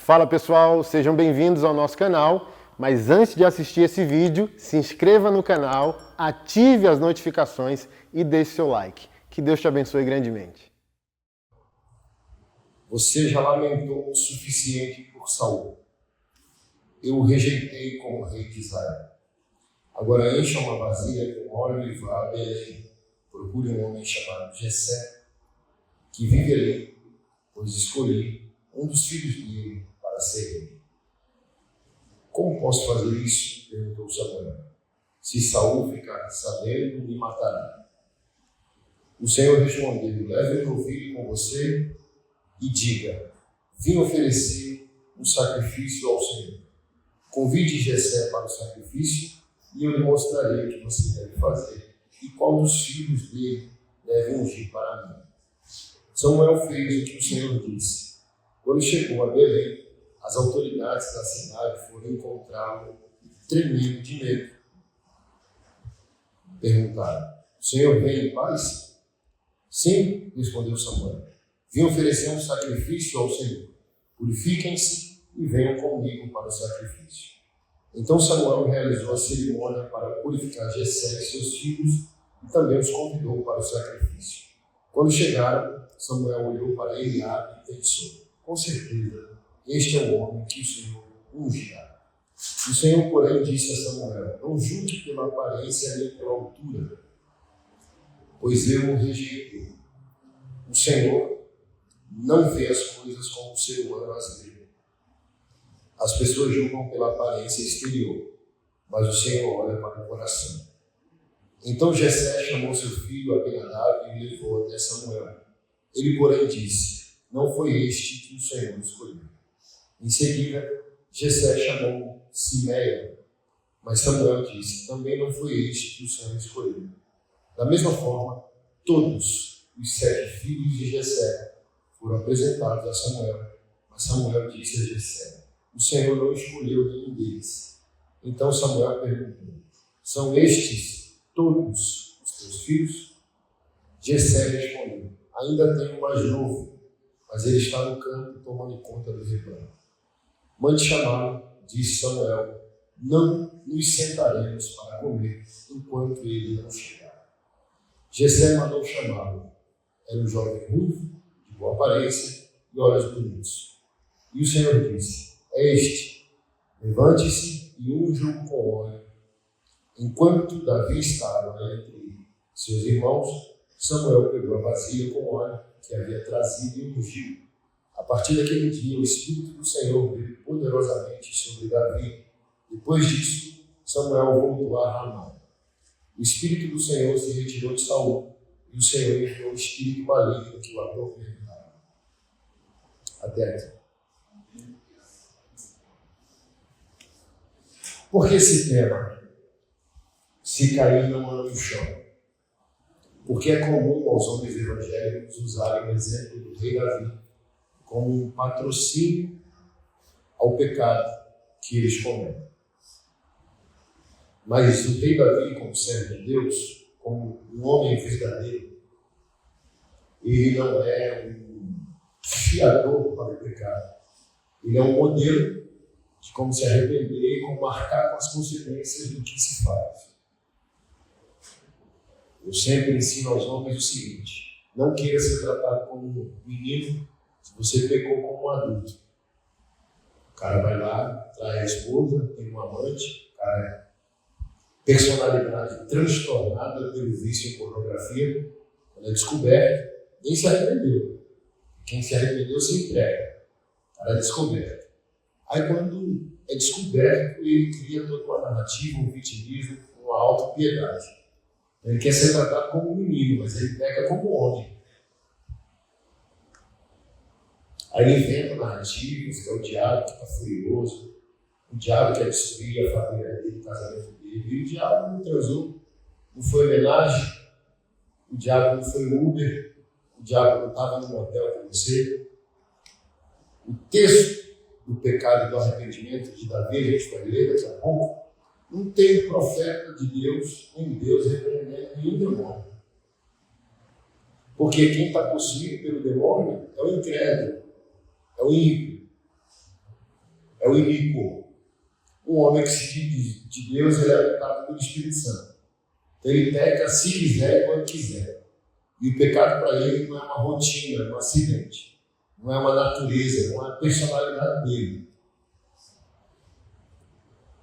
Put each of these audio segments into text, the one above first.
Fala pessoal, sejam bem-vindos ao nosso canal, mas antes de assistir esse vídeo, se inscreva no canal, ative as notificações e deixe seu like. Que Deus te abençoe grandemente. Você já lamentou o suficiente por Saul. Eu o rejeitei como rei de Israel. Agora encha uma vasilha com óleo e vá a Belém. Procure um homem chamado Jessé, que vive ali, pois escolhi um dos filhos dele para ser rei. Como posso fazer isso? Perguntou Samuel. Se Saul ficar sabendo, me matará. O Senhor respondeu: leve o novilho com você e diga: vim oferecer um sacrifício ao Senhor. Convide Jessé para o sacrifício e eu lhe mostrarei o que você deve fazer e qual dos filhos dele deve ungir para mim. Samuel fez o que o Senhor disse. Quando chegou a Belém, as autoridades da cidade foram encontrá-lo tremendo de medo. Perguntaram: o Senhor vem em paz? Sim, respondeu Samuel. Vim oferecer um sacrifício ao Senhor. Purifiquem-se e venham comigo para o sacrifício. Então Samuel realizou a cerimônia para purificar Jessé e seus filhos e também os convidou para o sacrifício. Quando chegaram, Samuel olhou para Eliabe e pensou: com certeza, este é o homem que o Senhor ungirá. O Senhor, porém, disse a Samuel: não julgue pela aparência nem pela altura, pois eu o rejeitei. O Senhor não vê as coisas como o ser humano as vê. As pessoas julgam pela aparência exterior, mas o Senhor olha para o coração. Então Jessé chamou seu filho Abinadab e o levou até Samuel. Ele, porém, disse: não foi este que o Senhor escolheu. Em seguida, Jessé chamou Simeia, mas Samuel disse: também não foi este que o Senhor escolheu. Da mesma forma, todos os 7 filhos de Jessé foram apresentados a Samuel, mas Samuel disse a Jessé: o Senhor não escolheu nenhum deles. Então Samuel perguntou: são estes todos os teus filhos? Jessé respondeu: ainda tenho um mais novo, mas ele está no campo tomando conta do rebanho. Mande chamá-lo, disse Samuel. Não nos sentaremos para comer enquanto ele não chegar. Jessé mandou chamá-lo. Era um jovem ruivo, de boa aparência e olhos bonitos. E o Senhor disse: é este. Levante-se e unja-o com óleo. Enquanto Davi estava entre seus irmãos, Samuel pegou a vasilha com óleo que havia trazido e ungiu. A partir daquele dia, o Espírito do Senhor veio poderosamente sobre Davi. Depois disso, Samuel voltou a Ramá. O Espírito do Senhor se retirou de Saul, e o Senhor enviou o espírito maligno que o atormentava. Até aqui. Por que esse tema? Se cair, não anda no chão. Porque é comum aos homens evangélicos usarem o exemplo do rei Davi como um patrocínio ao pecado que eles cometem. Mas o rei Davi, como servo de Deus, como um homem verdadeiro, ele não é um fiador para o pecado. Ele é um modelo de como se arrepender e como arcar com as consequências do que se faz. Eu sempre ensino aos homens o seguinte: não queira ser tratado como um menino se você pecou como um adulto. O cara vai lá, trai a esposa, tem um amante, o cara é personalidade transtornada pelo vício em pornografia. Quando é descoberto, nem se arrependeu. Quem se arrependeu se entrega. O cara é descoberto. Aí quando é descoberto, ele cria toda uma narrativa, um vitimismo, uma autopiedade. Ele quer ser tratado como um menino, mas ele peca como homem. Aí ele inventa narrativas, que é o diabo que está furioso, o diabo quer destruir a família dele, o casamento dele, e o diabo não transou, não foi homenagem, o diabo não foi Uber, o diabo não estava no motel com você. O texto do pecado e do arrependimento de Davi, a gente vai ler daqui a pouco, não tem profeta de Deus, nem Deus repreendendo nenhum demônio. Porque quem está possuído pelo demônio é o incrédulo, é o ímpio. é o iníquo. Um homem que se diz de Deus, ele é habitado pelo Espírito Santo. Então ele peca se quiser, quando quiser. E o pecado para ele não é uma rotina, é um acidente. Não é uma natureza, não é a personalidade dele.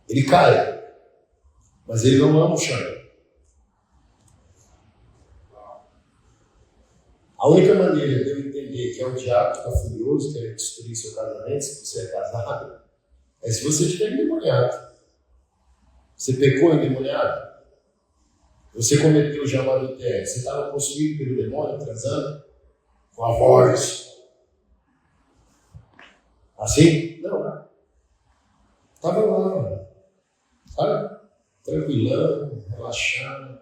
Ele cai, mas ele não ama o chão. A única maneira de eu entender que é o diabo que está furioso, querendo destruir seu casamento, se você é casado, é se você estiver endemoniado. Você pecou endemoniado? Você cometeu já um adultério? Você estava possuído pelo demônio, transando? Com a voz? Assim? Não. Estava lá, sabe? Tranquilão, relaxado,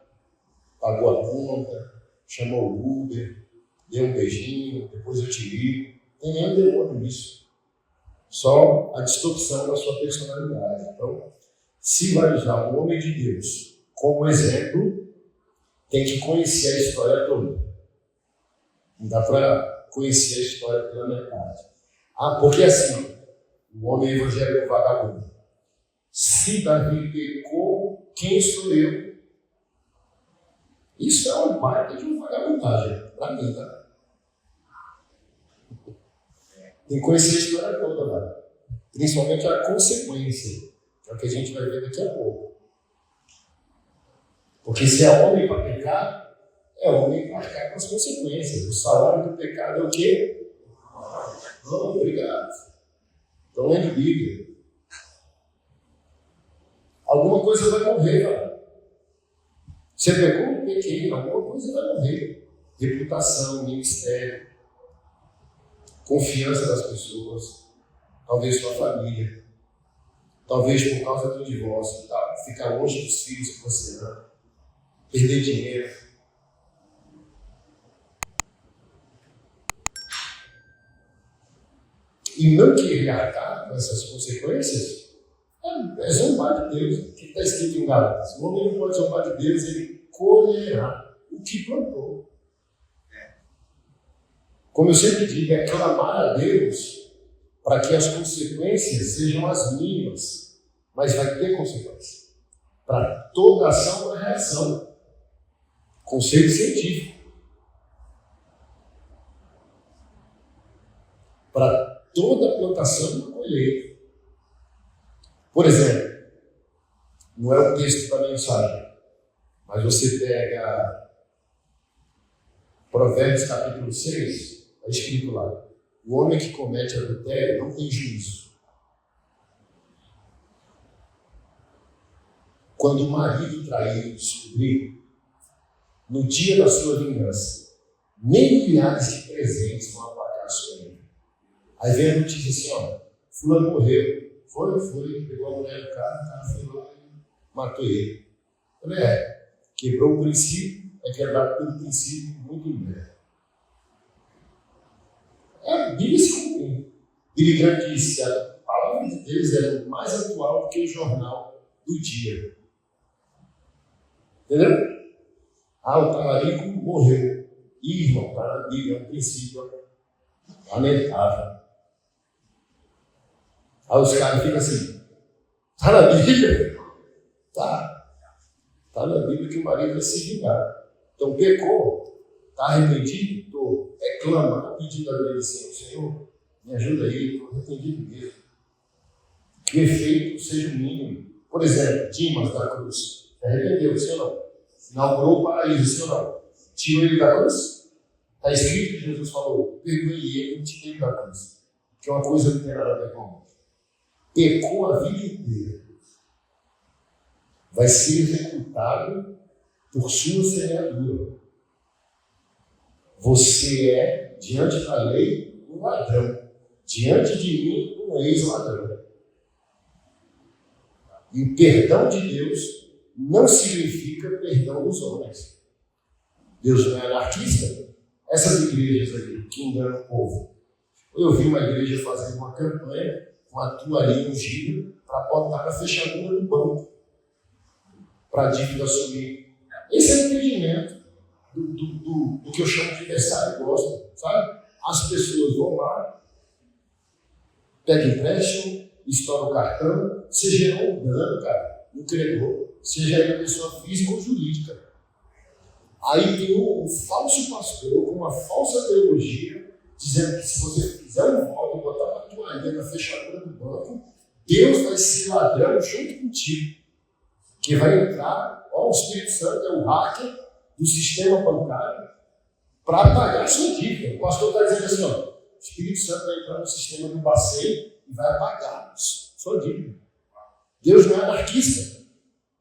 pagou a conta, chamou o Uber, deu um beijinho, depois eu te ligo. Tem nenhum demônio nisso. Só a distorção da sua personalidade. Então, se vai usar o homem de Deus como exemplo, tem que conhecer a história toda. Não dá para conhecer a história pela metade. Porque assim, o homem evangélico é vagabundo. Se Davi pecou, quem sou eu? Isso é um baita de uma vagabundagem, para mim, tá? Tem que conhecer a história toda, mano. Principalmente a consequência, que é o que a gente vai ver daqui a pouco. Porque se é homem para pecar, é homem para arcar com as consequências. O salário do pecado é o quê? Não, obrigado. Então lendo Bíblia. Alguma coisa vai morrer, mano. Você pecou? Pequei. Alguma coisa vai morrer. Reputação, ministério, confiança das pessoas, talvez sua família, talvez por causa do divórcio, tá? Ficar longe dos filhos que você ama, perder dinheiro. E não querer arcar com essas consequências é zombar de Deus. O que está escrito em Gálatas? O homem não pode zombar de Deus, ele colherá o que plantou. Como eu sempre digo, é clamar a Deus para que as consequências sejam as mínimas, mas vai ter consequência. Para toda ação, uma reação. Conceito científico. Para toda plantação, uma colheita. Por exemplo, não é o texto da mensagem, mas você pega Provérbios capítulo 6, está escrito lá: o homem que comete adultério não tem juízo. Quando o marido traído descobrir, no dia da sua vingança, nem milhares de presentes vão apagar a sua ira. Aí vem a notícia assim, ó, fulano morreu. Foi, pegou a mulher do cara, o cara foi lá e matou ele. Falei, quebrou o princípio, é quebrado pelo princípio muito em breve. A Bíblia se cumpriu. Billy Graham disse que a palavra de Deus é mais atual do que o jornal do dia. Entendeu? O talarico morreu. Irmão, está na Bíblia, é um princípio lamentável. Aí os caras ficam assim, está na Bíblia? Tá na Bíblia que o marido vai se vingar. Então pecou, está arrependido? Estou. Reclama, pedindo a Deus assim, Senhor, me ajuda aí, estou arrependido mesmo. Que o efeito seja o mínimo. Por exemplo, Dimas da cruz, se arrependeu, sim ou não? Inaugurou o paraíso, sim ou não? Tirou ele da cruz? Está escrito que Jesus falou, perdoei ele e tirei ele da cruz. Que é uma coisa que não tem nada a ver com a outra. Pecou a vida inteira. Vai ser executado por sua semeadura. Você é, diante da lei, um ladrão. Diante de mim, um ex-ladrão. E o perdão de Deus não significa perdão dos homens. Deus não é anarquista. Essas igrejas aqui que enganam o povo. Eu vi uma igreja fazendo uma campanha com a toalhinha ungida para botar na fechadura do banco, para a dívida sumir. Esse é o entendimento do que eu chamo de versário gospel, sabe? As pessoas vão lá, pegam empréstimo, estoura o cartão, você gerou um dano, cara, no credor, seja ele pessoa física ou jurídica. Aí tem um falso pastor com uma falsa teologia, dizendo que se você fizer um voto e botar uma toalha na fechadura do banco, Deus vai ser ladrão junto contigo. Que vai entrar, ó, o Espírito Santo é o hacker do sistema bancário para pagar a sua dívida. O pastor está dizendo assim, ó, o Espírito Santo vai entrar no sistema do Bacen e vai pagar sua dívida. Deus não é anarquista.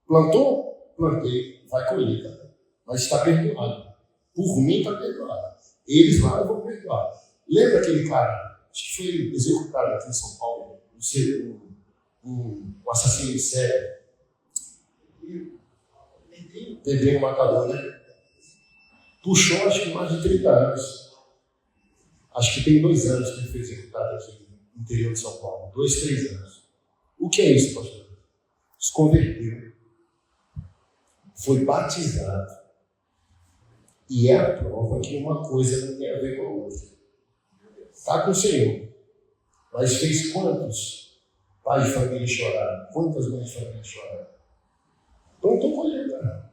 Plantou? Plantei. Vai colher, cara. Mas está perdoado. Por mim está perdoado. Eles lá eu vou perdoar. Lembra aquele cara, acho que foi executado aqui em São Paulo, um assassino em série? Pedrinho Matador, né? Puxou acho que mais de 30 anos. Acho que tem 2 anos que ele foi executado aqui no interior de São Paulo. 2, 3 anos. O que é isso, pastor? Se converteu. Foi batizado. E é a prova que uma coisa não tem a ver com a outra. Está com o Senhor. Mas fez quantos pais de família choraram? Quantas mães de família choraram? Então estou colhendo, cara.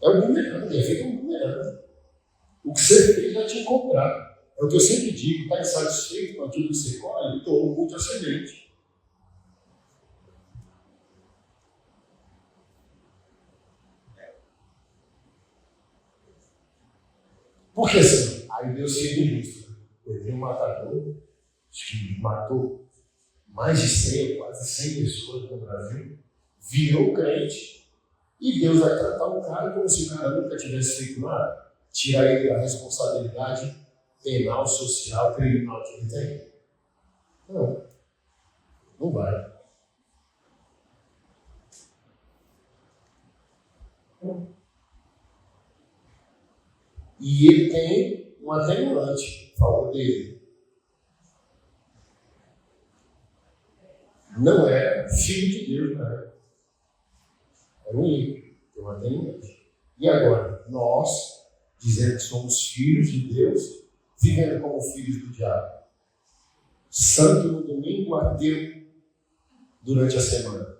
É um bumerangue, é feito um bumerangue. O que você fez vai te encontrar. É o que eu sempre digo, está insatisfeito com aquilo que você colhe, doa muito a semente. Por que assim? Aí Deus seria injusto. Teve um matador, acho que matou mais de 100, quase 100 pessoas no Brasil, virou crente, e Deus vai tratar o cara como se o cara nunca tivesse feito nada, tirar ele da responsabilidade penal, social, criminal que ele tem. Não, não vai. E ele tem um atenuante a favor dele. Não é filho de Deus, não é? Era um ímpio, tem um atenuante. E agora, nós, dizendo que somos filhos de Deus, vivendo como filhos do diabo. Santo no domingo, ateu durante a semana.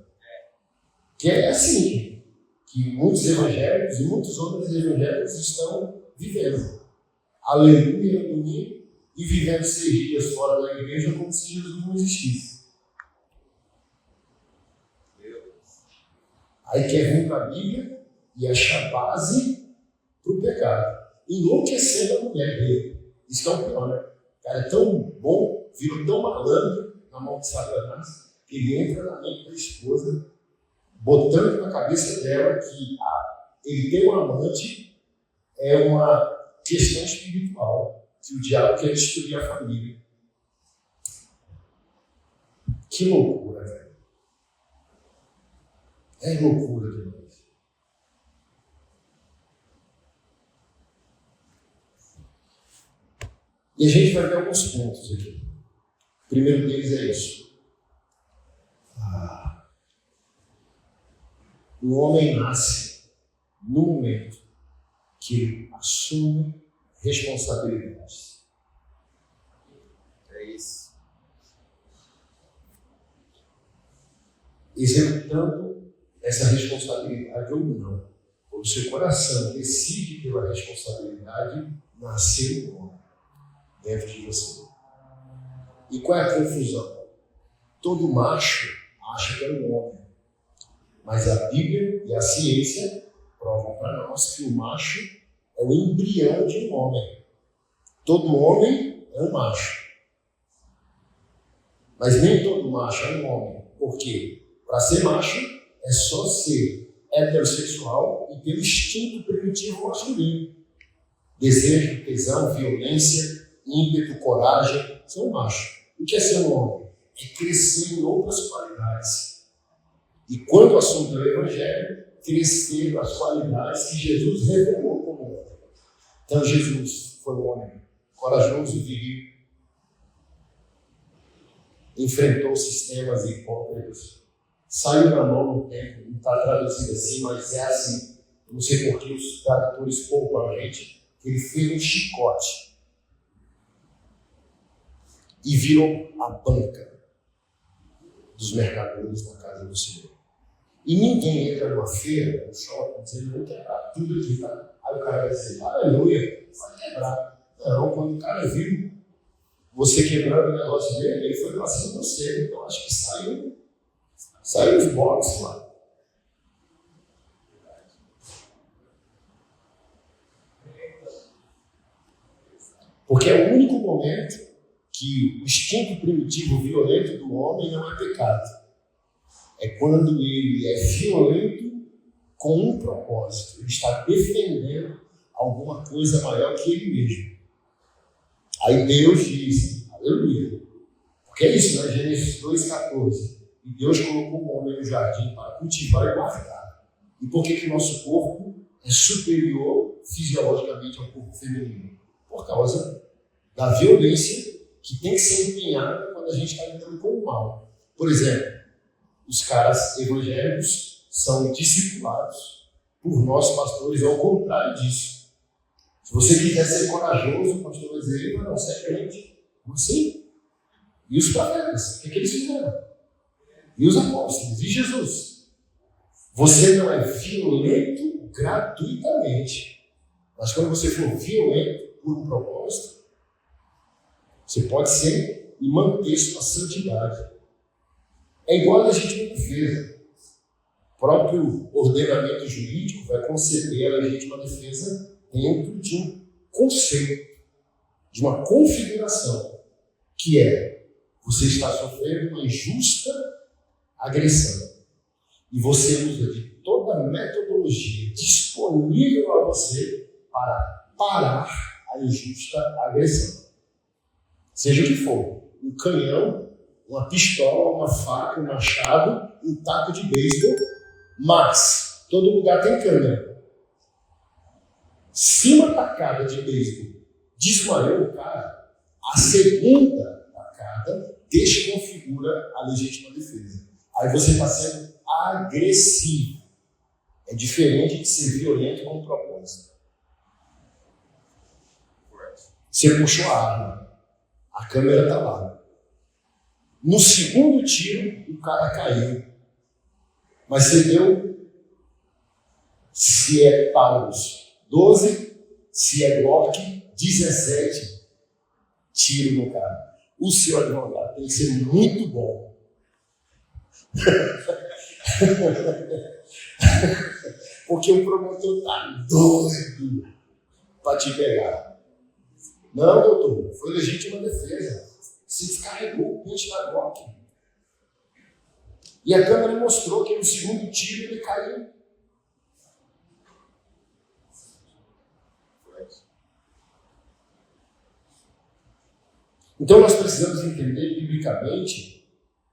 Que é assim que muitos evangélicos e muitos outros evangélicos estão vivendo. Aleluia no domingo e vivendo 6 dias fora da igreja como se Jesus não existisse. Aí quer vir para a Bíblia e achar base para o pecado. Enlouquecendo a mulher dele. Isso que é o pior, né? O cara é tão bom, virou tão malandro na mão de Satanás, que ele entra na mente da esposa, botando na cabeça dela que ele tem um amante é uma questão espiritual, que o diabo quer destruir a família. Que loucura, velho. É loucura demais. E a gente vai ver alguns pontos aqui. O primeiro deles é isso. O homem nasce no momento que ele assume responsabilidades. É isso. Executando essa responsabilidade ou não, o seu coração decide pela responsabilidade, nascer um homem dentro de você. E qual é a confusão? Todo macho acha que é um homem, mas a Bíblia e a ciência provam para nós que o macho é o embrião de um homem. Todo homem é um macho. Mas nem todo macho é um homem. Por quê? Para ser macho, é só ser heterossexual e ter o instinto primitivo masculino. Desejo, tesão, violência, ímpeto, coragem, são macho. O que é ser um homem? É crescer em outras qualidades. E quando o assunto é o Evangelho, crescer nas qualidades que Jesus revelou como homem. Então Jesus foi um homem corajoso, viril, enfrentou sistemas hipócritas, saiu da mão no tempo, não está traduzido assim, mas é assim. Eu não sei por que os tradutores poupam a gente, que ele fez um chicote e virou a banca. dos mercadores na casa do Senhor. E ninguém entra numa feira, no shopping, dizendo, vou quebrar tudo aqui, tá? Aí o cara vai dizer, aleluia, vai quebrar. Não, quando o cara viu você quebrando o negócio dele, ele foi pra cima de você. Então acho que saiu os boxes lá. Porque é o único momento que o instinto primitivo violento do homem não é pecado. É quando ele é violento com um propósito. Ele está defendendo alguma coisa maior que ele mesmo. Aí Deus diz, aleluia. Porque é isso, né? Gênesis 2,14. E Deus colocou o homem no jardim para cultivar e guardar. E por que o nosso corpo é superior fisiologicamente ao corpo feminino? Por causa da violência que tem que ser empenhada quando a gente está lidando com o mal. Por exemplo, os caras evangélicos são discipulados por nós pastores, ao contrário disso. Se você quiser ser corajoso, o pastor vai dizer, não, você é crente. Como assim? E os profetas, o que eles fizeram? E os apóstolos, e Jesus? Você não é violento gratuitamente. Mas quando você for violento por um propósito, você pode ser e manter sua santidade. É igual a legítima defesa. O próprio ordenamento jurídico vai conceber a legítima defesa dentro de um conceito, de uma configuração, que é você está sofrendo uma injusta agressão. E você usa de toda a metodologia disponível a você para parar a injusta agressão. Seja o que for, um canhão, uma pistola, uma faca, um machado, um taco de beisebol, mas todo lugar tem câmera. Se uma tacada de beisebol desmaiou o cara, a segunda tacada desconfigura a legítima defesa. Aí você está sendo agressivo. É diferente de ser violento com propósito. Você puxou a arma. A câmera está lá. No segundo tiro, o cara caiu. Mas você deu, se é Taurus, 12, se é Glock, 17 tiros no cara. O seu advogado tem que ser muito bom. Porque o promotor está doido para te pegar. Não, doutor, foi legítima defesa. Se descarregou o pente da Glock. E a câmera mostrou que no segundo tiro ele caiu. Então nós precisamos entender biblicamente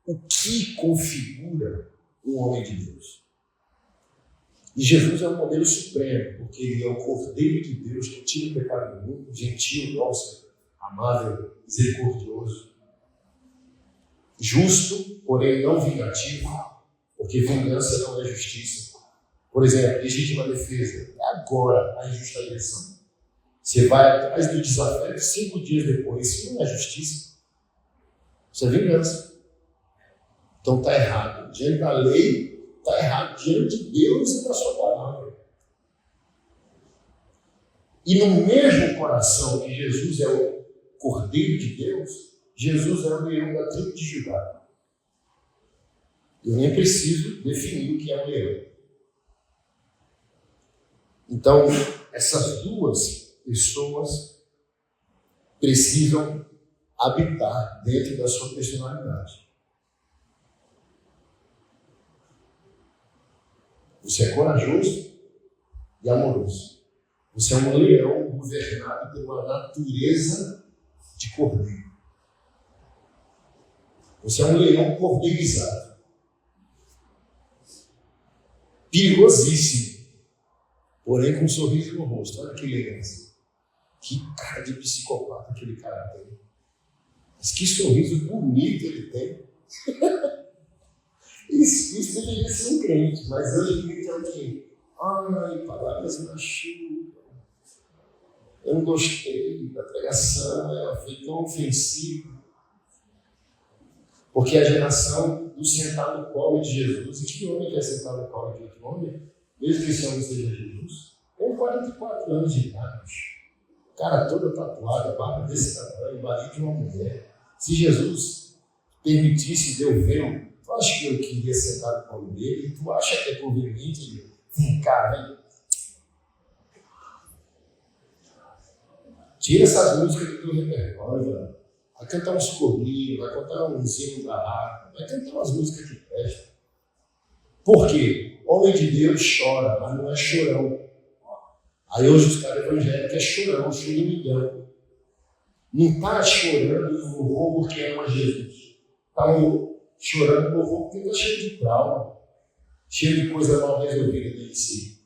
o que configura um homem de Deus. E Jesus é o modelo supremo, porque ele é o Cordeiro de Deus que tira o pecado do mundo, gentil, nosso, amável, misericordioso. Justo, porém não vingativo, porque vingança não é justiça. Por exemplo, legítima defesa. É agora a injusta agressão. Você vai atrás do desafeto 5 dias depois. Isso não é justiça. Isso é vingança. Então está errado. Diante da lei, está errado. Diante de Deus e da sua palavra. E no mesmo coração que Jesus é o Cordeiro de Deus, Jesus é o leão da tribo de Judá. Eu nem preciso definir o que é um leão. Então, essas duas pessoas precisam habitar dentro da sua personalidade. Você é corajoso e amoroso. Você é um leão governado por uma natureza de cordeiro. Você é um leão cordeirizado. Perigosíssimo. Porém com um sorriso no rosto. Olha que elegância. Que cara de psicopata aquele cara tem. Mas que sorriso bonito ele tem. Isso deveria ser um crente, mas hoje em dia é o quê? Ai, palavras machucam. Eu não gostei da pregação, ela foi tão ofensiva. Porque a geração do sentar no colo de Jesus. E que homem quer sentar no colo de outro homem? Mesmo que esse homem seja Jesus. Tem 44 anos de idade. Cara toda tatuada, barba desse tamanho, marido de uma mulher. Se Jesus permitisse Deus ver, tu acha que eu queria sentar no colo dele? E tu acha que é conveniente? Cara, hein? Tira essas músicas do teu repertório, velho. Vai cantar uns corinhos, vai cantar um hino da harpa, vai cantar umas músicas que prestam. Por quê? Homem de Deus chora, mas não é chorão. Aí hoje os caras evangélicos é chorão, choramingão. Não está chorando no louvor porque ama Jesus. Está chorando no louvor porque está cheio de trauma, cheio de coisa mal resolvida dentro de si.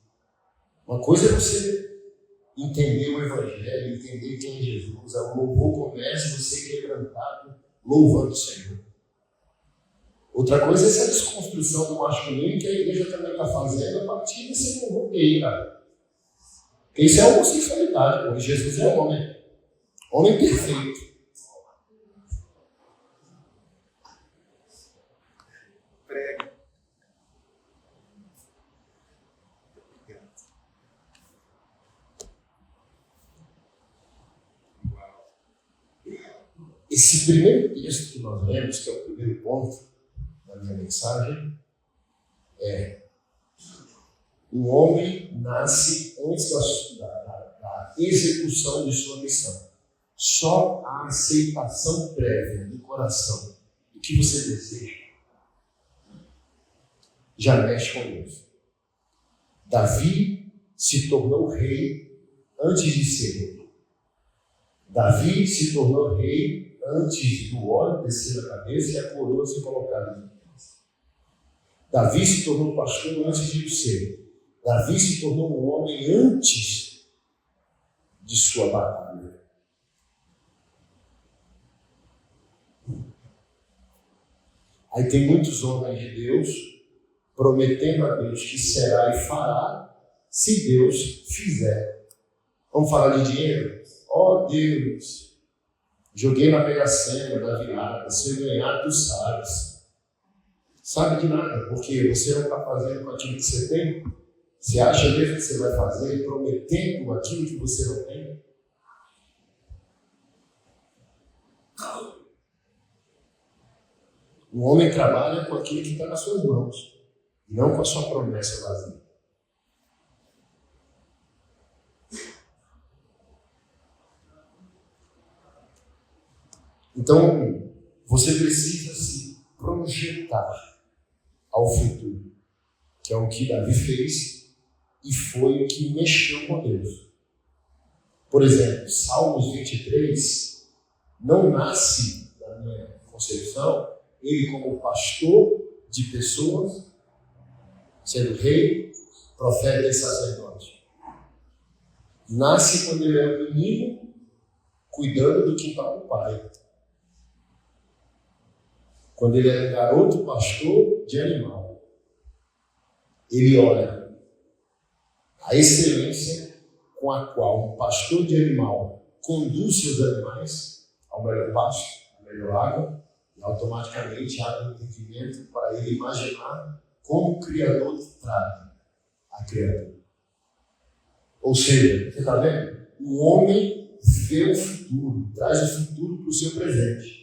Uma coisa é você entender o Evangelho, entender quem é Jesus. O louvor começa você quebrantado, louvando o Senhor. Outra coisa é essa desconstrução do masculino que a igreja também está fazendo a partir desse louvor gay, cara. Porque isso é homossexualidade, pô. Jesus é homem. Homem perfeito. Prega. Esse primeiro texto que nós lemos, que é o primeiro ponto da minha mensagem, é: o homem nasce antes da execução de sua missão. Só a aceitação prévia do coração do que você deseja já mexe com Deus. Davi se tornou rei antes de ser rei. Davi se tornou rei antes do óleo descer da cabeça e a coroa ser colocada na cabeça. Davi se tornou pastor antes de ser. Davi se tornou um homem antes de sua batalha. Aí tem muitos homens de Deus prometendo a Deus que será e fará se Deus fizer. Vamos falar de dinheiro? Ó Deus, joguei na Mega Sena, na virada, se eu ganhar, tu sabes. Sabe de nada, porque você não está fazendo com aquilo que você tem. Você acha mesmo que você vai fazer prometendo aquilo que você não tem? O homem trabalha com aquilo que está nas suas mãos, não com a sua promessa vazia. Então, você precisa se projetar ao futuro, que é o que Davi fez e foi o que mexeu com Deus. Por exemplo, Salmos 23 não nasce, na minha concepção, ele como pastor de pessoas, sendo rei, profeta e sacerdote. Nasce quando ele é um menino, cuidando do quintal do pai. Quando ele é um garoto pastor de animal. Ele olha a excelência com a qual um pastor de animal conduz seus animais ao melhor pasto, à melhor água, e automaticamente abre um entendimento para ele imaginar como o Criador trata a criatura. Ou seja, você está vendo? O homem vê o futuro, traz o futuro para o seu presente.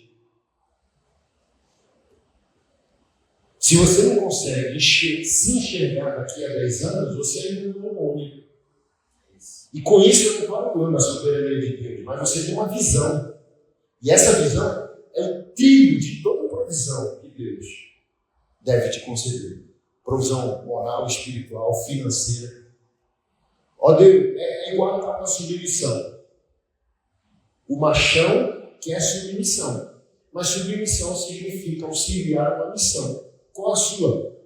Se você não consegue se enxergar daqui a 10 anos, você ainda não é um homem. E com isso eu não estou falando a soberania de Deus, mas você tem uma visão. E essa visão é o trilho de toda a provisão que Deus deve te conceder. Provisão moral, espiritual, financeira. Ó Deus, é igual a uma submissão. O machão quer submissão, mas submissão significa auxiliar uma missão. Qual a sua?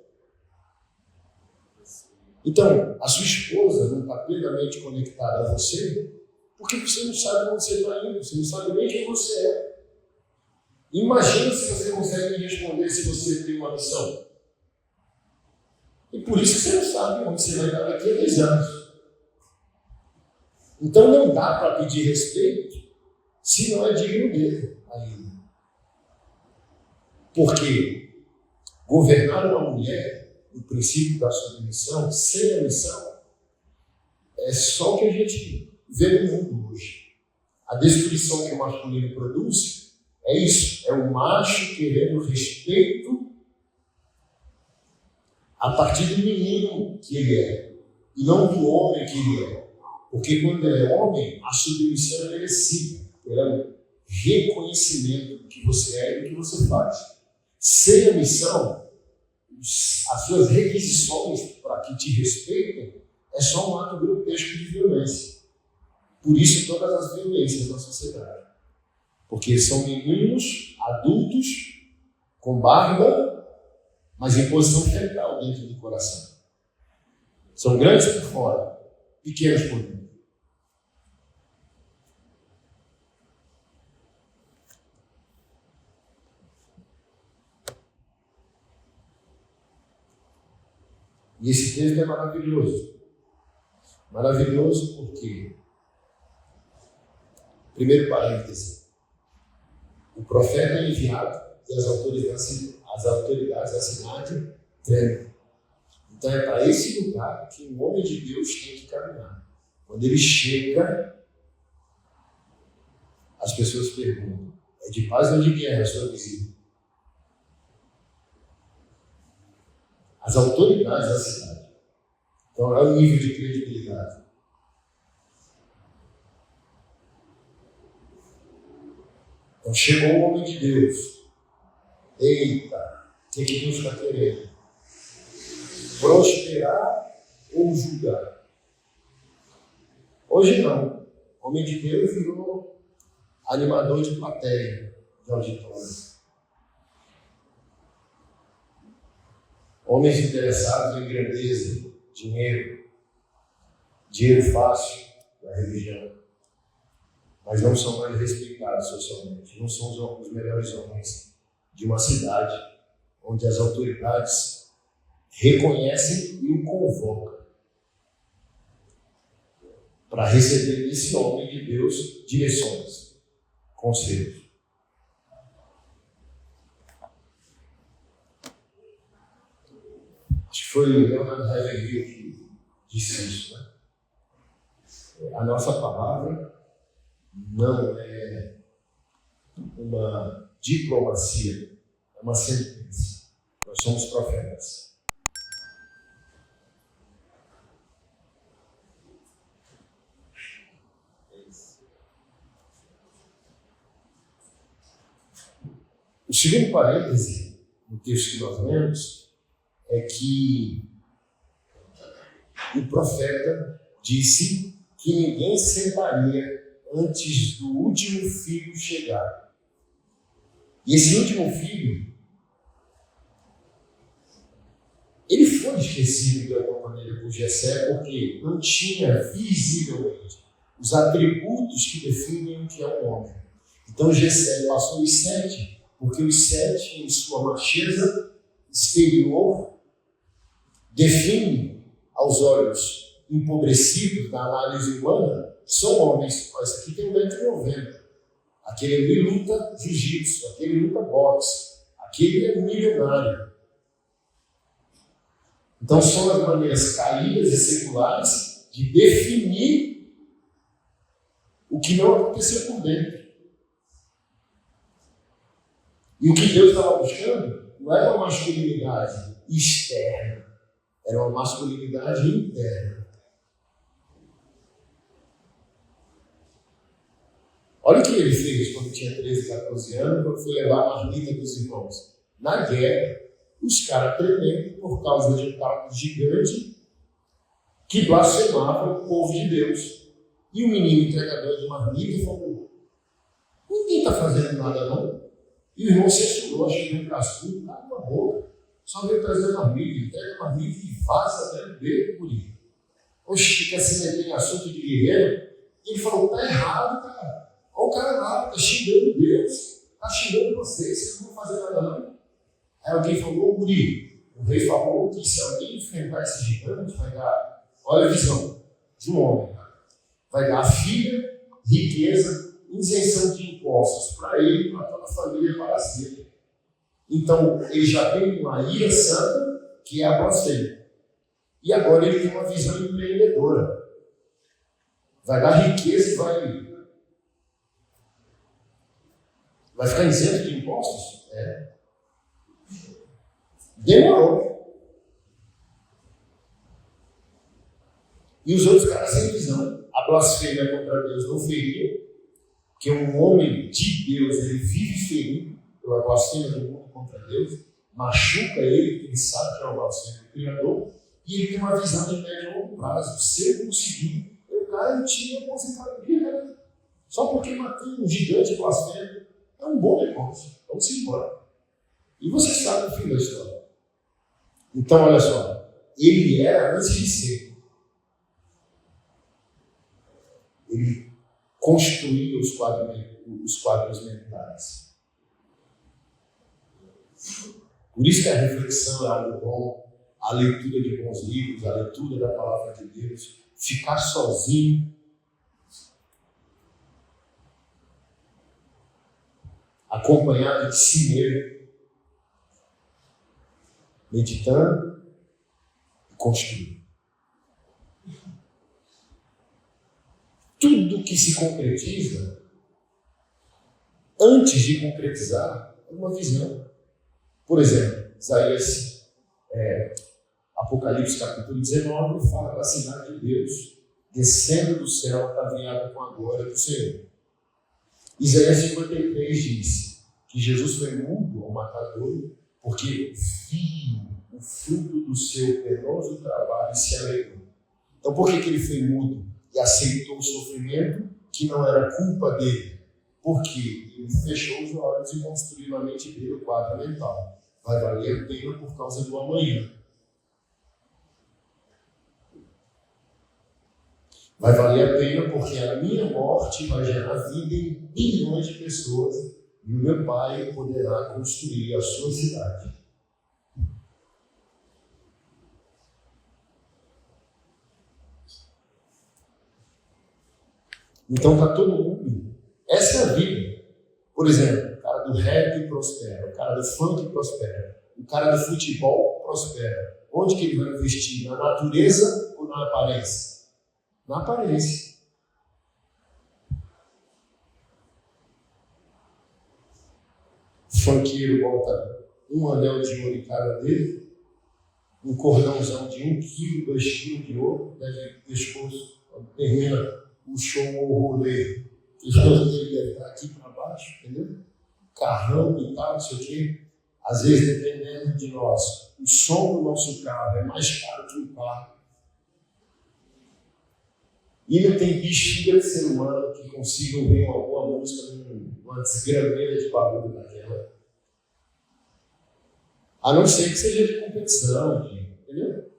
Então, a sua esposa não está plenamente conectada a você porque você não sabe onde você está indo, você não sabe nem quem você é. Imagina se você consegue me responder se você tem uma missão. E por isso que você não sabe onde você vai estar daqui a 10 anos. Então não dá para pedir respeito se não é digno dele ainda. Por quê? Governar uma mulher, no princípio da submissão, sem a missão, é só o que a gente vê no mundo hoje. A destruição que o masculino produz é isso, é o macho querendo respeito a partir do menino que ele é, e não do homem que ele é. Porque quando ele é homem, a submissão é merecida, pelo reconhecimento do que você é e do que você faz. Sem a missão, as suas requisições para que te respeitem é só um ato grotesco de violência. Por isso todas as violências na sociedade. Porque são meninos, adultos, com barba, mas em posição fetal dentro do coração. São grandes por fora, pequenos por dentro. E esse texto é maravilhoso. Maravilhoso porque, primeiro parêntese, o profeta é enviado e as autoridades da cidade tremem. Então é para esse lugar que o homem de Deus tem que caminhar. Quando ele chega, as pessoas perguntam: é de paz ou de guerra a sua visita? As autoridades da cidade. Então é o nível de credibilidade. Então chegou o homem de Deus. Eita, o que Deus está querendo? Prosperar ou julgar? Hoje não. O homem de Deus virou animador de plateia, de auditório. Homens interessados em grandeza, dinheiro fácil da religião, mas não são mais respeitados socialmente, não são os melhores homens de uma cidade onde as autoridades reconhecem e o convocam para receber desse homem de Deus direções, conselhos. Acho que foi o Leonardo Ravenhill que disse isso, né? A nossa palavra não é uma diplomacia, é uma sentença. Nós somos profetas. O segundo parêntese no texto que nós lemos é que o profeta disse que ninguém sentaria antes do último filho chegar. E esse último filho, ele foi esquecido de alguma maneira por Jessé, porque não tinha visivelmente os atributos que definem o que é um homem. Então Jessé passou os 7, porque os 7, em sua macheza exterior, define aos olhos empobrecidos da análise humana, são homens. Esse aqui tem 1,90 m. Aquele ali luta jiu-jitsu, aquele luta boxe, aquele é milionário. Então são as maneiras caídas e seculares de definir o que não aconteceu por dentro. E o que Deus estava buscando não era uma masculinidade externa, era uma masculinidade interna. Olha o que ele fez quando tinha 13, 14 anos, quando foi levar a marmita dos irmãos. Na guerra, os caras tremendo por causa de um taco gigante que blasfemava o povo de Deus. E o menino entregador de marmita falou: ninguém está fazendo nada não. E o irmão censurou, achei que um cascudo, tá com a boca. Só veio trazer marmita, entrega a marmita e vaza dentro dele, bonito. Oxe, quer se meter em assunto de guerreiro? E ele falou: tá errado, cara. Olha o cara lá, tá xingando Deus, tá xingando vocês não vão fazer nada não. Aí alguém falou: ô guri, o rei falou que se alguém enfrentar esse gigante, vai dar, olha a visão de um homem, cara. Vai dar filha, riqueza, isenção de impostos para ele e para toda a família para sempre. Então, ele já tem uma ira santa, que é a blasfêmia. E agora ele tem uma visão empreendedora. Vai dar riqueza e vai ficar isento de impostos? Demorou. E os outros caras sem visão. A blasfêmia contra Deus não feria, porque um homem de Deus, ele vive ferido pela blasfêmia do mundo contra Deus, machuca ele, porque ele sabe que é uma blasfêmia do Criador, e ele tem uma visão de médio e longo prazo. Se eu conseguir, eu garanti a aposentadoria, cara. Só porque matei um gigante blasfêmico, é um bom negócio. Vamos embora. E você sabe o fim da história. Então, olha só, ele era antes de ser. Ele construía os quadros mentais. Por isso que a reflexão é algo bom, a leitura de bons livros, a leitura da palavra de Deus, ficar sozinho, acompanhado de si mesmo, meditando e construindo. Tudo que se concretiza, antes de concretizar, é uma visão. Por exemplo, Isaías, Apocalipse capítulo 19, fala da cidade de Deus, descendo do céu, ataviada com a glória do Senhor. Isaías 53 diz que Jesus foi mudo ao matador, porque viu o fruto do seu penoso trabalho e se alegrou. Então, por que ele foi mudo e aceitou o sofrimento que não era culpa dele? Porque ele fechou os olhos e construiu na mente dele o quadro mental. Vai valer a pena por causa do amanhã. Vai valer a pena porque a minha morte vai gerar vida em bilhões de pessoas e o meu Pai poderá construir a sua cidade. Então está todo mundo. Essa é a vida. Por exemplo, o cara do rap prospera, o cara do funk prospera, o cara do futebol prospera. Onde que ele vai investir? Na natureza ou na aparência? Na aparência. O funkeiro bota um anel de ouro em cada dele, um cordãozão de 1 quilo, 2 quilos de ouro, deve pescoço, quando termina o show ou o rolê, o pescoço dele deve estar aqui para baixo, entendeu? Carrão e tal, não sei o quê. Às vezes, dependendo de nós, o som do nosso carro é mais caro que o carro. E não tem bexiga de ser humano que consiga ouvir uma boa música numa desgrameira de barulho daquela. A não ser que seja de competição, entendeu?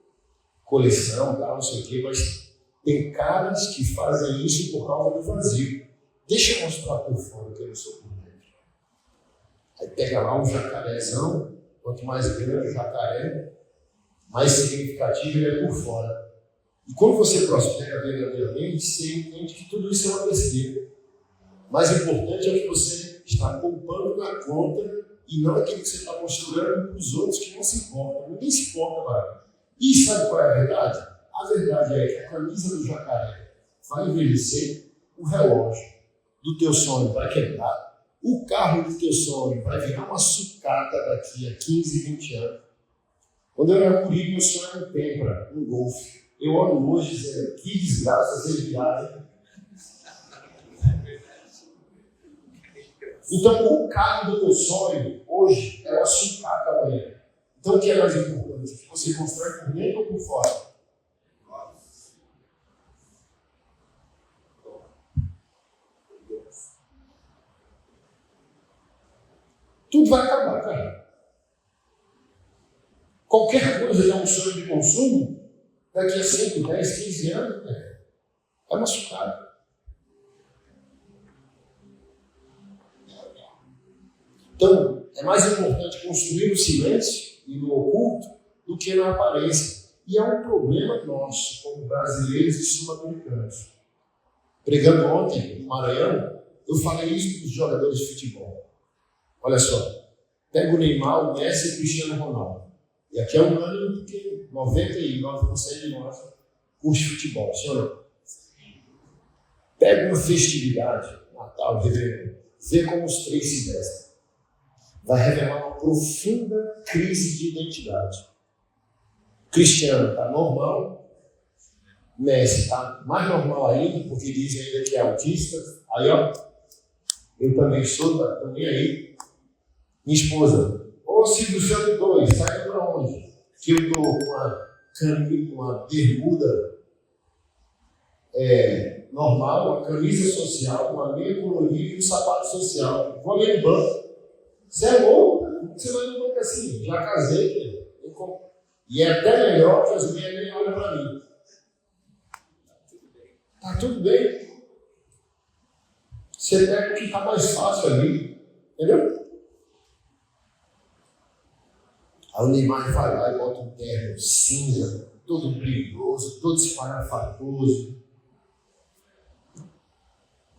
Coleção, tal, não sei o quê, mas tem caras que fazem isso por causa do vazio. Deixa eu mostrar por fora que eu não sou por dentro. Aí pega lá um jacarezão, quanto mais grande o jacaré, mais significativo ele é por fora. E quando você prospera verdadeiramente, você entende que tudo isso é uma besteira. Mais importante é o que você está poupando na conta e não aquilo que você está mostrando para os outros que não se importam. Ninguém se importa, cara. E sabe qual é a verdade? A verdade é que a camisa do jacaré vai envelhecer, o relógio do teu sonho vai quebrar, o carro do teu sonho vai virar uma sucata daqui a 15, 20 anos. Quando eu era guri, meu sonho era um Tempra, um Golf. Eu olho hoje dizendo, que desgraça ser viagem. Então, o carro do teu sonho, hoje, é uma sucata amanhã. Então, o que é mais importante? Que você constrói por dentro ou por fora? Tudo vai acabar, cara. Qualquer coisa que é um sonho de consumo, daqui a 5, 10, 15 anos, é uma sucata. Então, é mais importante construir no silêncio e no oculto do que na aparência. E é um problema nosso, como brasileiros e sul-americanos. Pregando ontem no Maranhão, eu falei isso para os jogadores de futebol. Olha só, Pega o Neymar, o Messi e o Cristiano Ronaldo. E aqui é unânime porque 99% de nós curte futebol, sim ou não? Pega uma festividade, Natal, Réveillon, vê como os três se vestem. Vai revelar uma profunda crise de identidade. Cristiano está normal, Messi está mais normal ainda, porque dizem ainda que é autista. Aí, ó, eu também sou, tá também aí. Minha esposa, ô Silvio Santos 2, sai para onde? Que eu tô com uma bermuda normal, uma camisa social, uma meia colorida e um sapato social. Vou ali no banco. Você é louco? Você vai no banco assim, já casei, querido. E é até melhor que as meias nem olham para mim. Tá tudo bem. Você pega o que está mais fácil ali. Entendeu? Aí o Neymar vai lá e bota um terno cinza, todo brilhoso, todo espalhafatoso.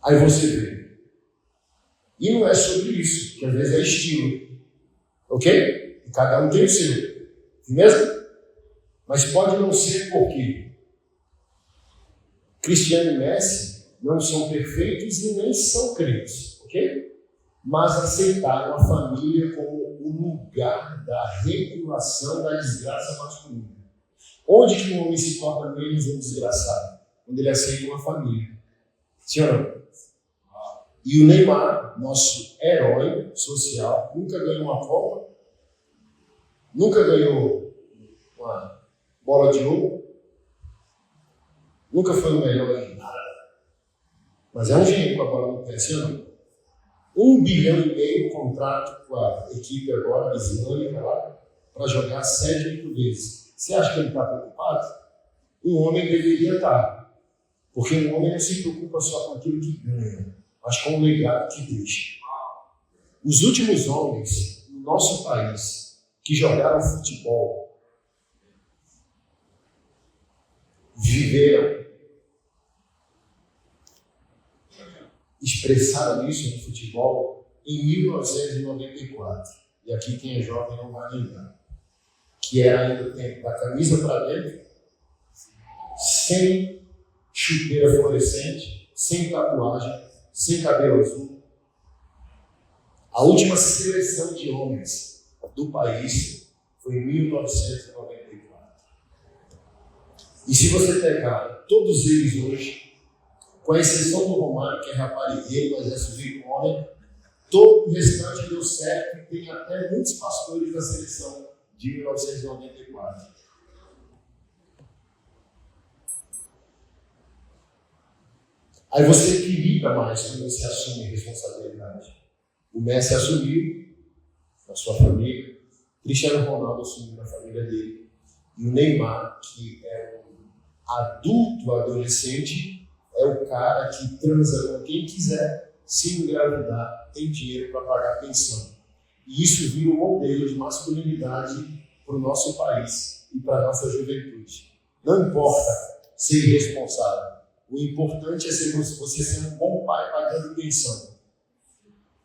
Aí você vê. E não é sobre isso, que às vezes é estilo. Ok? E cada um tem o seu. Mesmo? Mas pode não ser porque Cristiano e Messi não são perfeitos e nem são crentes, ok? Mas aceitaram a família como o lugar da regulação da desgraça masculina. Onde que um homem se torna menos um desgraçado? Quando ele aceita uma família. Sim ou não? E o Neymar, nosso herói social, nunca ganhou uma Copa, nunca ganhou uma bola de ouro, nunca foi o melhor em nada. Mas é um gênio com a bola no pé, sim ou não? 1,5 bilhão contrato com a equipe agora, islâmica lá, para jogar 7 vezes. Você acha que ele está preocupado? Um homem deveria estar. Porque um homem não se preocupa só com aquilo que ganha, mas com o legado que deixa. Os últimos homens no nosso país que jogaram futebol viveram, expressaram isso no futebol em 1994. E aqui quem é jovem não vai lembrar. Que era ainda o tempo da camisa para dentro, sem chuteira fluorescente, sem tatuagem, sem cabelo azul. A última seleção de homens do país foi em 1994. E se você pegar todos eles hoje, com a exceção do Romário, que é raparigueiro, mas é sujeito homem, todo o restante deu certo e tem até muitos pastores da seleção de 1994. Aí você equilibra mais quando você assume responsabilidade. O Messi assumiu na sua família, Cristiano Ronaldo assumiu na família dele, e o Neymar, que é um adulto adolescente, é o cara que transa com quem quiser, se engravidar, tem dinheiro para pagar a pensão. E isso vira um modelo de masculinidade para o nosso país e para a nossa juventude. Não importa ser irresponsável. O importante é ser você ser um bom pai pagando pensão.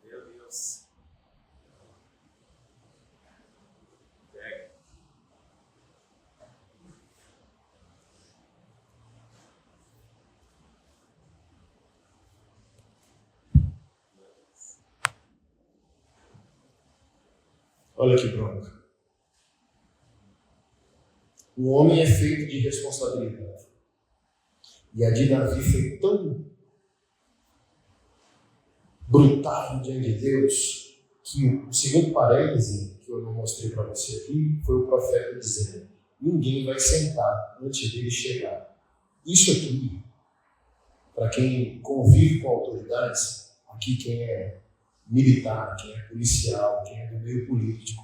Meu Deus. Olha que bronca. O homem é feito de responsabilidade. E a de Davi foi tão brutal diante de Deus que o segundo parêntese, que eu não mostrei para você aqui, foi o profeta dizendo: ninguém vai sentar antes dele chegar. Isso aqui, para quem convive com autoridades, aqui quem é militar, quem é policial, quem é do meio político,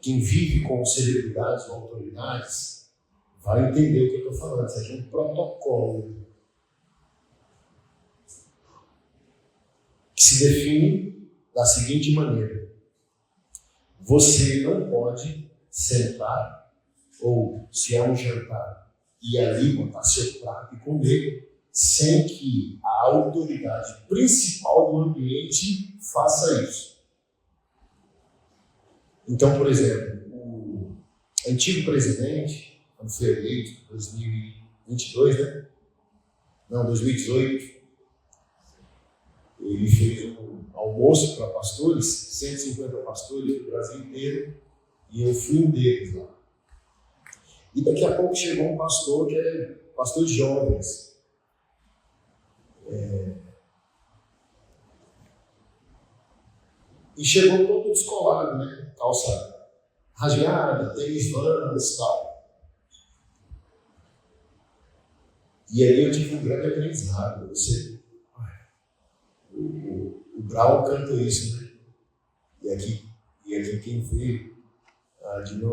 quem vive com celebridades ou autoridades, vai entender o que eu estou falando. Isso aqui é um protocolo que se define da seguinte maneira: você não pode sentar, ou se é um jantar, ir ali botar seu prato e comer, sem que a autoridade principal do ambiente faça isso. Então, por exemplo, o antigo presidente, quando foi eleito em 2022, né? Não, 2018, ele fez um almoço para pastores, 150 pastores do Brasil inteiro, e eu fui um deles lá. E daqui a pouco chegou um pastor que é pastor de jovens. E chegou todo descolado, né? Calça rasgada, tênis Vans e tal. E aí eu tive um grande aprendizado. O Brau canta isso, né? E aqui quem vê de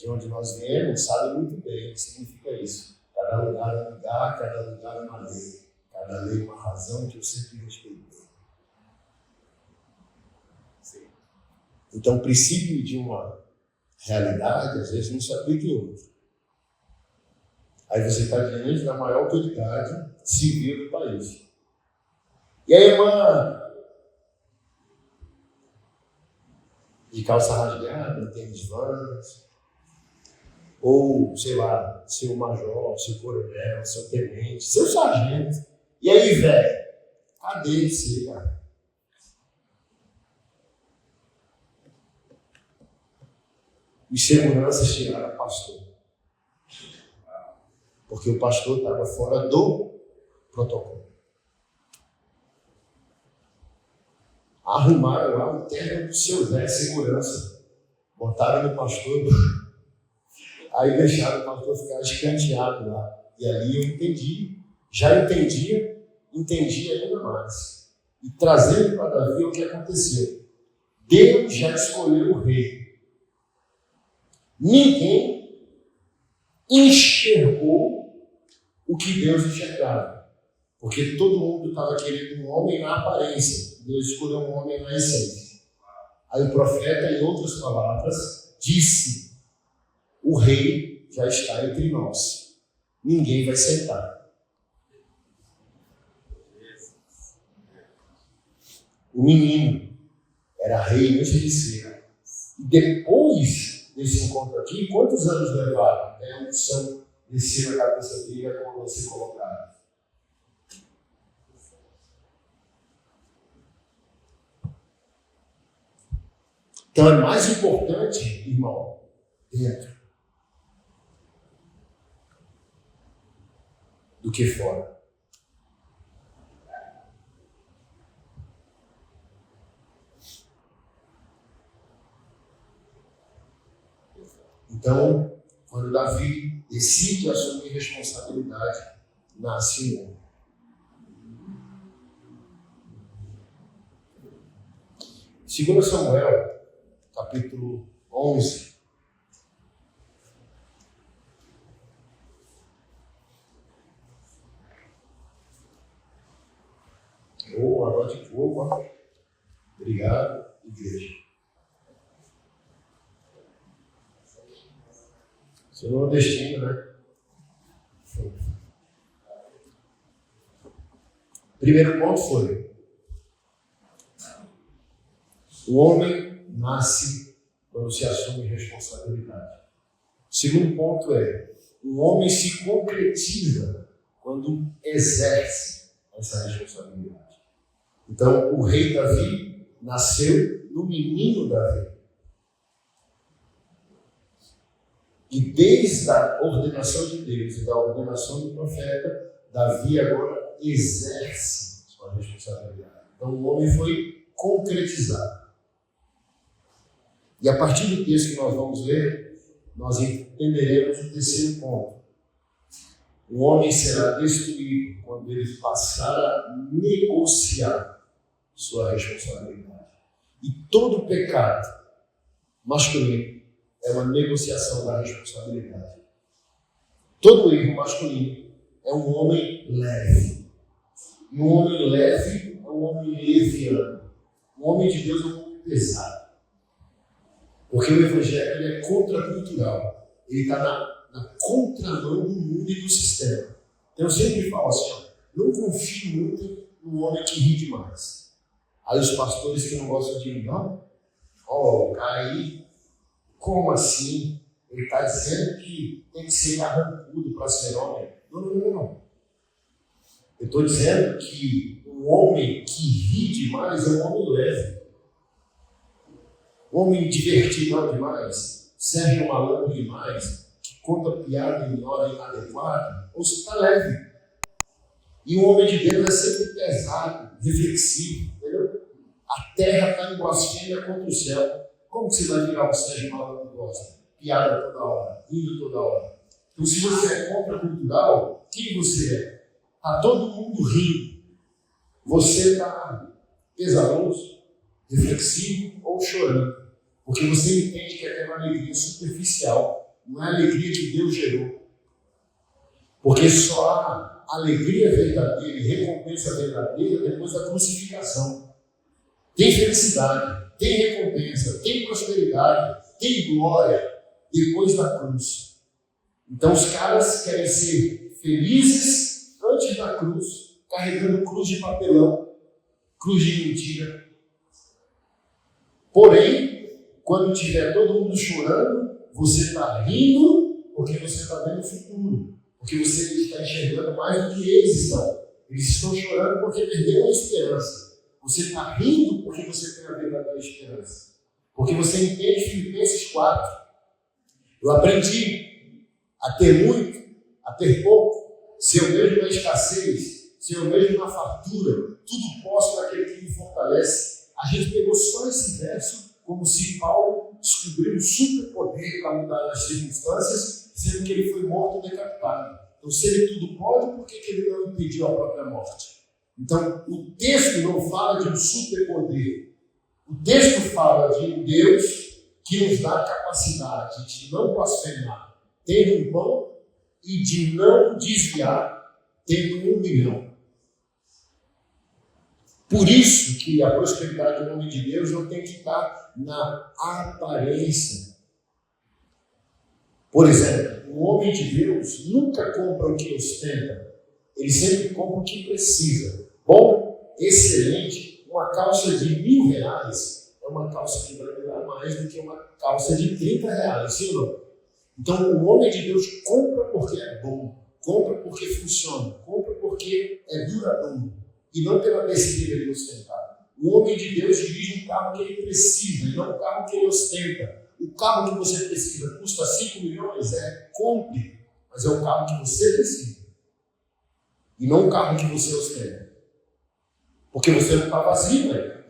onde nós viemos sabe muito bem o que significa isso. Cada lugar é um lugar, cada lugar é uma lei. Cada lei é uma razão que eu sempre respeitei. Então, o princípio de uma realidade, às vezes, não se aplica em outra. Aí você está diante da maior autoridade civil do país. E a irmã de calça rasgada, tênis Vans, ou, sei lá, seu major, seu coronel, seu tenente, seu sargento. E aí, velho, cadê você, cara? Os seguranças tiraram o pastor. Porque o pastor estava fora do protocolo. Arrumaram lá o terno do seu Zé Segurança. Botaram no pastor. Aí deixaram o pastor ficar escanteado lá. E ali eu entendi. Já entendi ainda mais. E trazendo para Davi o que aconteceu. Deus já escolheu o rei. Ninguém enxergou o que Deus enxergava. Porque todo mundo estava querendo um homem na aparência. Deus escolheu um homem na essência. Aí o profeta, em outras palavras, disse: o rei já está entre nós. Ninguém vai sentar. O menino era rei antes de ser. E depois desse encontro aqui, quantos anos levaram até a unção descer na cabeça dele como vai ser colocado? Então é mais importante, irmão, dentro do que fora. Então, quando Davi decide assumir responsabilidade, nasce um homem. 2 Samuel, capítulo 11. Água de fogo, ó. Obrigado, igreja. Você não é destino, né? Primeiro ponto foi: o homem nasce quando se assume responsabilidade. Segundo ponto é: o homem se concretiza quando exerce essa responsabilidade. Então, o rei Davi nasceu no menino Davi. E desde a ordenação de Deus e da ordenação do profeta, Davi agora exerce sua responsabilidade. Então o homem foi concretizado. E a partir do texto que nós vamos ler, nós entenderemos o terceiro ponto. O homem será destruído quando ele passar a negociar sua responsabilidade. E todo pecado masculino é uma negociação da responsabilidade. Todo erro masculino é um homem leve. E um homem leve é um homem leviano. Um homem de Deus é um homem pesado. Porque o evangelho ele é contracultural. Ele está na contramão do mundo e do sistema. Então eu sempre falo assim, ó, não confie muito no homem que ri demais. Aí os pastores que não gostam de mim, não, o cara aí Como assim? Ele está dizendo que tem que ser carrancudo para ser homem? Não. Eu estou dizendo que um homem que ri demais é um homem leve. Um homem divertidão demais, Sérgio Malandro demais, que conta piada em hora inadequada, ou se está leve. E o homem de Deus é sempre pesado, reflexivo, entendeu? A terra está em blasfêmia contra o céu. Como que você vai virar um Sérgio Malandro que gosta? Piada toda hora, rindo toda hora. Então, se você é contracultural, quem você é? Está todo mundo rindo. Você está pesaroso, reflexivo ou chorando. Porque você entende que aquela alegria superficial não é a alegria que Deus gerou. Porque só há alegria verdadeira e recompensa verdadeira depois da crucificação. Tem felicidade, tem recompensa, tem prosperidade, tem glória depois da cruz. Então os caras querem ser felizes antes da cruz, carregando cruz de papelão, cruz de mentira. Porém, quando tiver todo mundo chorando, você está rindo porque você está vendo o futuro. Porque você está enxergando mais do que eles estão. Eles estão chorando porque perderam a esperança. Você está rindo porque você tem a verdadeira esperança. Porque você entende Filipenses 4. Eu aprendi a ter muito, a ter pouco, ser eu mesmo na escassez, ser eu mesmo na fartura. Tudo posso naquele que me fortalece. A gente pegou só esse verso como se Paulo descobriu um superpoder para mudar as circunstâncias, sendo que ele foi morto e decapitado. Então, se ele tudo pode, por que ele não impediu a própria morte? Então, o texto não fala de um superpoder. O texto fala de um Deus que nos dá a capacidade de não blasfemar, tendo um pão, e de não desviar, tendo 1 milhão. Por isso que a prosperidade do homem de Deus não tem que estar na aparência. Por exemplo, um homem de Deus nunca compra o que ostenta, ele sempre compra o que precisa. Bom, excelente, uma calça de R$1.000 é uma calça que vai durar mais do que uma calça de R$30, sim ou não? Então, o homem de Deus compra porque é bom, compra porque funciona, compra porque é duradouro, e não pela besteira de ostentar. O homem de Deus dirige um carro que ele precisa, e não um carro que ele ostenta. O carro que você precisa custa 5 milhões, compre, mas é o carro que você precisa. E não o carro que você ostenta. Porque você não está vazio, né?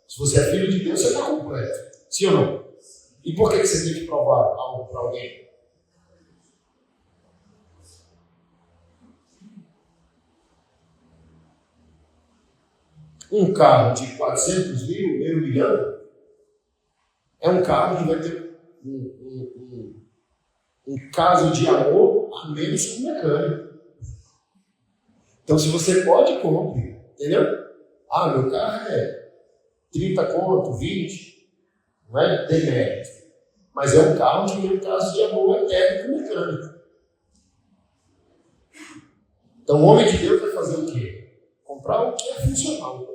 Se você é filho de Deus, você está completo. Sim ou não? E por que você tem que provar algo para alguém? Um carro de 400 mil, R$1 milhão, é um carro que vai ter um caso de amor a menos com o mecânico. Então, se você pode, compre. Entendeu? Ah, meu carro é 30 conto, 20. Não é demérito. Mas é um carro que tem um caso de amor eterno com o mecânico. Então, o homem de Deus vai fazer o quê? Comprar o que é funcional.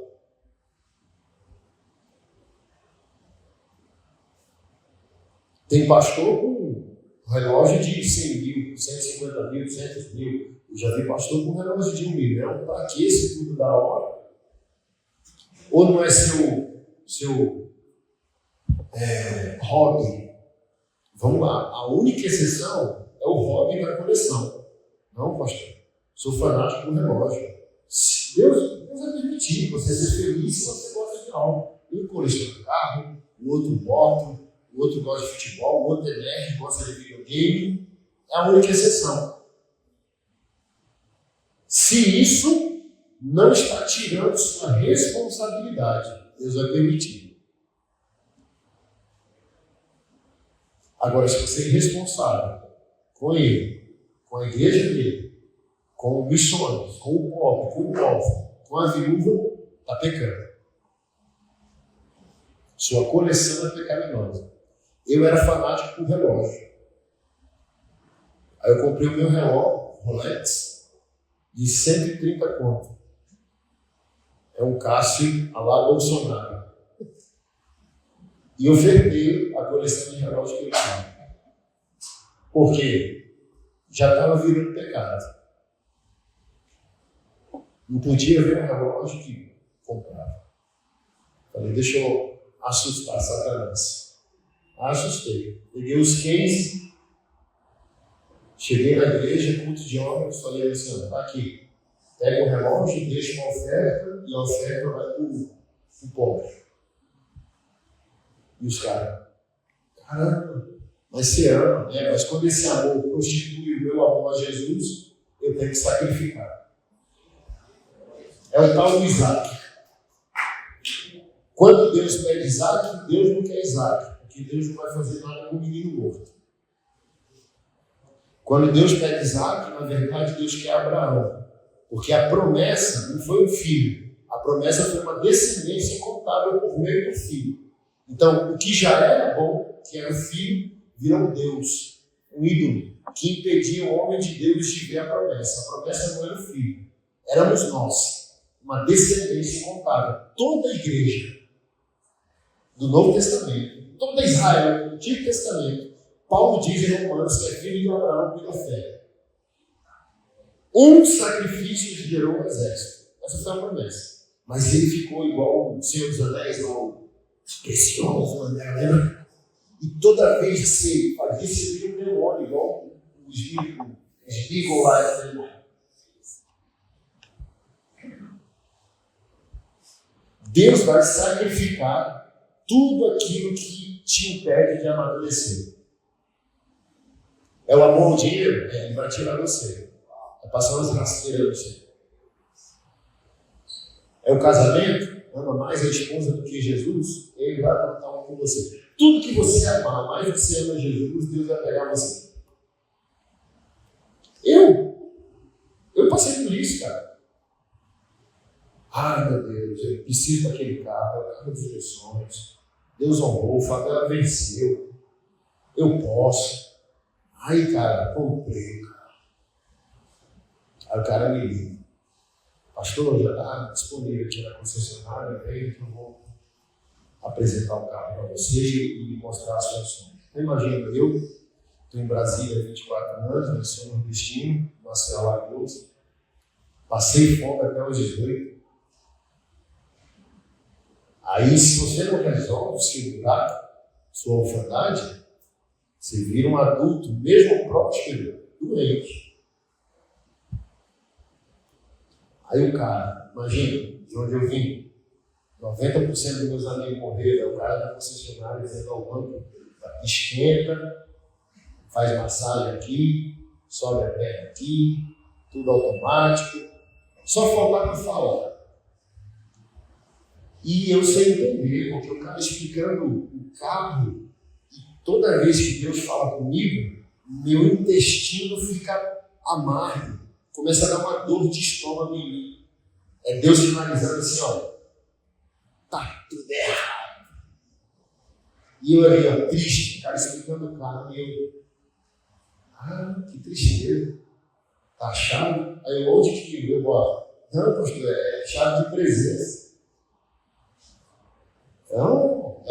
Tem pastor com relógio de 100 mil, 150 mil, 200 mil. Eu já vi pastor com relógio de 1 milhão. Para que esse tudo da hora? Ou não é seu hobby? Vamos lá. A única exceção é o hobby da coleção. Não, pastor. Sou fanático do relógio. Deus vai permitir você ser feliz se você gosta de algo. Um coleciona carro, o outro moto, o outro gosta de futebol, o outro é nerd, gosta de videogame. É a única exceção. Se isso não está tirando sua responsabilidade, Deus vai permitir. Agora, se você é irresponsável com ele, com a igreja dele, com missões, com o pobre, com o órfão, com a viúva, está pecando. Sua coleção é pecaminosa. Eu era fanático por relógio. Aí eu comprei o meu relógio, Rolex, de 130 conto. É um Cássio à la Bolsonaro. e ofertei a coleção de relógios que eu tinha. Por quê? Já estava virando pecado. Não podia ver um relógio que comprava. Falei, deixa eu assustar Satanás. Assustei. Peguei os 15, cheguei na igreja, culto de homens, falei assim, tá aqui. Pega o relógio, deixa uma oferta, e a oferta vai para o pobre. E os caras, caramba, mas você ama, né? Mas quando esse amor constitui o meu amor a Jesus, eu tenho que sacrificar. É o tal do Isaac. Quando Deus pede Isaac, Deus não quer Isaac, porque Deus não vai fazer nada com o menino morto. Quando Deus pede Isaac, na verdade Deus quer Abraão, porque a promessa não foi um filho, a promessa foi uma descendência incontável por meio do filho. Então, o que já era bom, que era o filho, virou um Deus, um ídolo, que impedia o homem de Deus de ver a promessa. A promessa não era o filho, éramos nós, uma descendência incontável. Toda a igreja do Novo Testamento, toda Israel do Antigo Testamento, Paulo diz em Romanos que é filho de Abraão pela fé. Um sacrifício gerou um exército. Essa foi a promessa. Mas ele ficou igual o Senhor dos Anéis, igual precioso, lembra? E toda vez que você fazia, você via um demônio, igual os Beagle lá. Deus vai sacrificar tudo aquilo que te impede de amadurecer. É o amor ao dinheiro? Ele vai tirar você. Vai passar umas rasteiras no você. É o casamento? Ama mais a esposa do que Jesus? Ele vai tratar um com você. Tudo que você amar, mais do que você ama Jesus, Deus vai pegar você. Eu passei por isso, cara. Ai, meu Deus, eu preciso daquele carro, é o carro dos meus sonhos. Deus honrou, o Fabela venceu. Eu posso. Ai, cara, comprei, cara. Aí o cara me liga. Pastor, já está disponível aqui na concessionária, vem que eu vou apresentar o carro para você e mostrar as funções. Então, imagina, eu estou em Brasília há 24 anos, né, sou nordestino, nasci em Alagoas, passei fome até os 18. Aí, se você não resolve segurar sua orfandade, você vira um adulto, mesmo próspero, doente. Aí o cara, imagina, de onde eu vim, 90% dos meus amigos morreram, o cara da concessionária dentro do banco, esquenta, faz massagem aqui, sobe a perna aqui, tudo automático, só faltar para falar. E eu sei entender, porque o cara explicando o carro, e toda vez que Deus fala comigo, meu intestino fica amargo, começa a dar uma dor de estômago em mim. É Deus finalizando assim, ó, tá tudo errado. E eu ali, ó, triste, o cara explicando o carro, e eu, que tristeza. Tá a chave? Aí onde que eu boto? Não, pastor, é chave de presença. Não,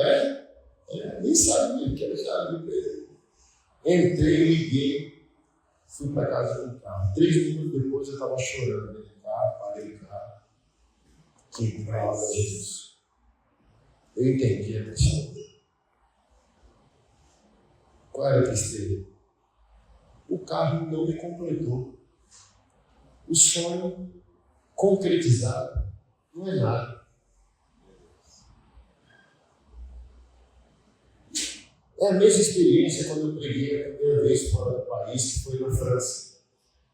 nem sabia que era chave de presença. Entrei, liguei, fui para casa com o carro. 3 minutos depois eu estava chorando dentro do carro, parei o carro. Que graça a Jesus. Eu entendi a questão. Qual era a tristeza? O carro não me completou. O sonho concretizado não é nada. É a mesma experiência quando eu preguei a primeira vez fora do país, que foi na França.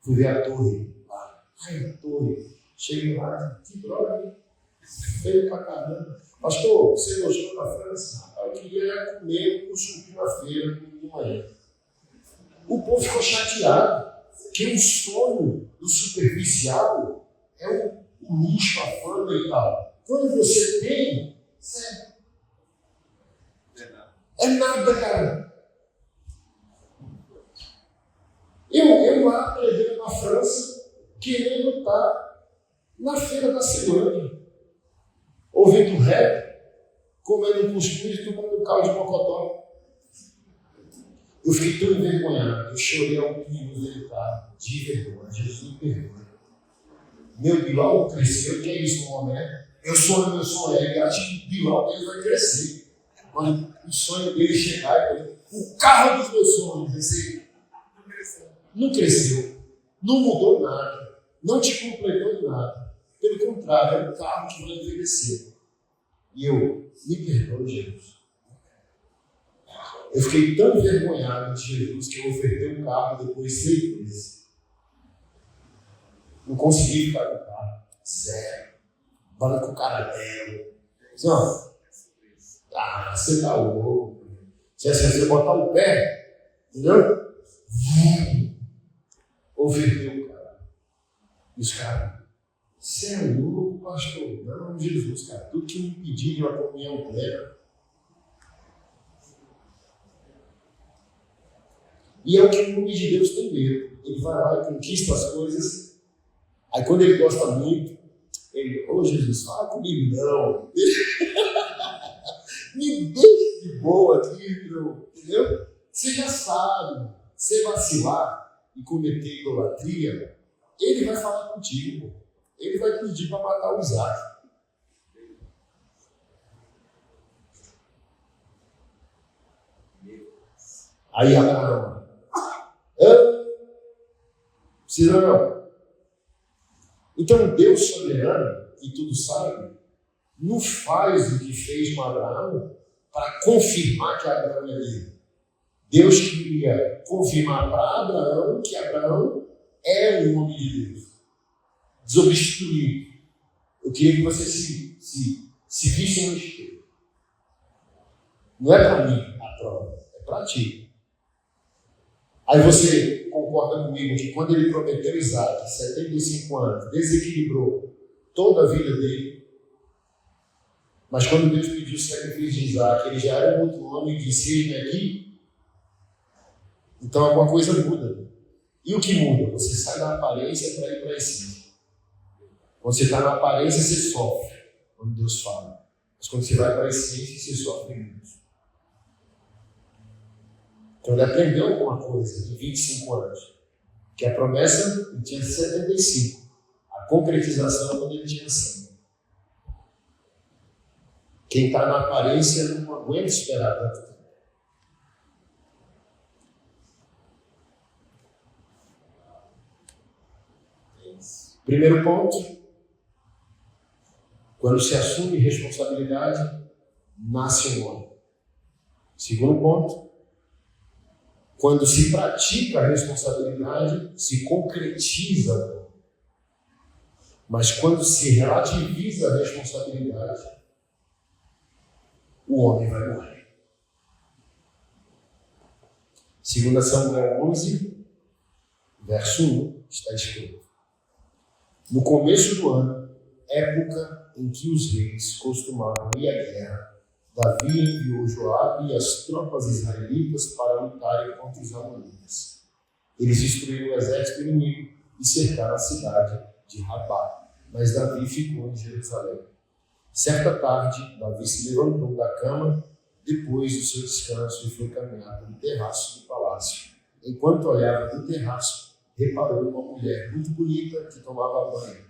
Fui ver a torre lá. Ai, a torre. Cheguei lá, que droga, feio pra caramba. Pastor, você gostou da França? Eu queria comer um suco na feira de manhã. O povo ficou chateado, porque o sonho do superficial é o luxo, a fama e tal. Quando você tem, sério. É nada, cara. Eu lá pregando na França, querendo estar na feira da semana, ouvindo rap, comendo um cuscuz e tomando um caldo de mocotó. Eu fiquei tão envergonhado, eu chorei ao pino dele, tá? De vergonha, Jesus me perdoa. Meu Bilal cresceu, que é isso, um homem, né? Eu sonho, meu sonho, ele acha que o Bilal dele vai crescer. Quando o sonho dele chegar, o carro dos meus sonhos vai ser. Não cresceu, não mudou nada, não te completou nada. Pelo contrário, é um carro que vai envelhecer. E eu, me perdoe, Jesus. Eu fiquei tão envergonhado de Jesus que eu ofertei um carro depois de 6 meses. Não consegui ficar com o carro. Zero. Banco caramelo. Não. Ah, você tá louco. Se você botar o pé, entendeu? Ofertei o carro. E os caras, você é louco, pastor? Não, Jesus, cara. Tudo que me pedir de uma comunhão plena. E é o que o nome de Deus tem medo. Ele vai lá e conquista as coisas. Aí quando ele gosta muito, ele, Jesus, fala comigo não. Me deixa de boa aqui, entendeu? Você já sabe. Se vacilar e cometer idolatria, ele vai falar contigo. Ele vai pedir para matar o Isaac. Aí Abraão, precisa não. Então Deus soberano, que tudo sabe, não faz o que fez com Abraão para confirmar que Abraão é dele. Deus queria confirmar para Abraão que Abraão é um homem de Deus. Desobstruído. Eu queria que você se visse no espelho. Não é para mim a prova, é para ti. Aí você concorda comigo que quando ele prometeu Isaac, 75 anos, desequilibrou toda a vida dele. Mas quando Deus pediu o sacrifício de Isaac, ele já era um outro homem e disse, eis-me aqui. Então alguma coisa muda. E o que muda? Você sai da aparência para ir para a essência. Quando você está na aparência, você sofre. Quando Deus fala. Mas quando você vai para a essência, você sofre muito. Então ele aprendeu alguma coisa de 25 anos. Que a promessa ele tinha 75. A concretização quando ele tinha 100. Quem está na aparência não aguenta esperar tanto tempo. Primeiro ponto, quando se assume responsabilidade, nasce um homem. Segundo ponto, quando se pratica a responsabilidade, se concretiza o homem. Mas quando se relativiza a responsabilidade, o homem vai morrer. 2 Samuel 11, verso 1, está escrito. No começo do ano, época em que os reis costumavam ir à guerra, Davi enviou Joabe e as tropas israelitas para lutarem contra os amonitas. Eles destruíram o exército inimigo e cercaram a cidade de Rabá, mas Davi ficou em Jerusalém. Certa tarde, Davi se levantou da cama depois do seu descanso e foi caminhar pelo terraço do palácio. Enquanto olhava do terraço, reparou uma mulher muito bonita que tomava banho.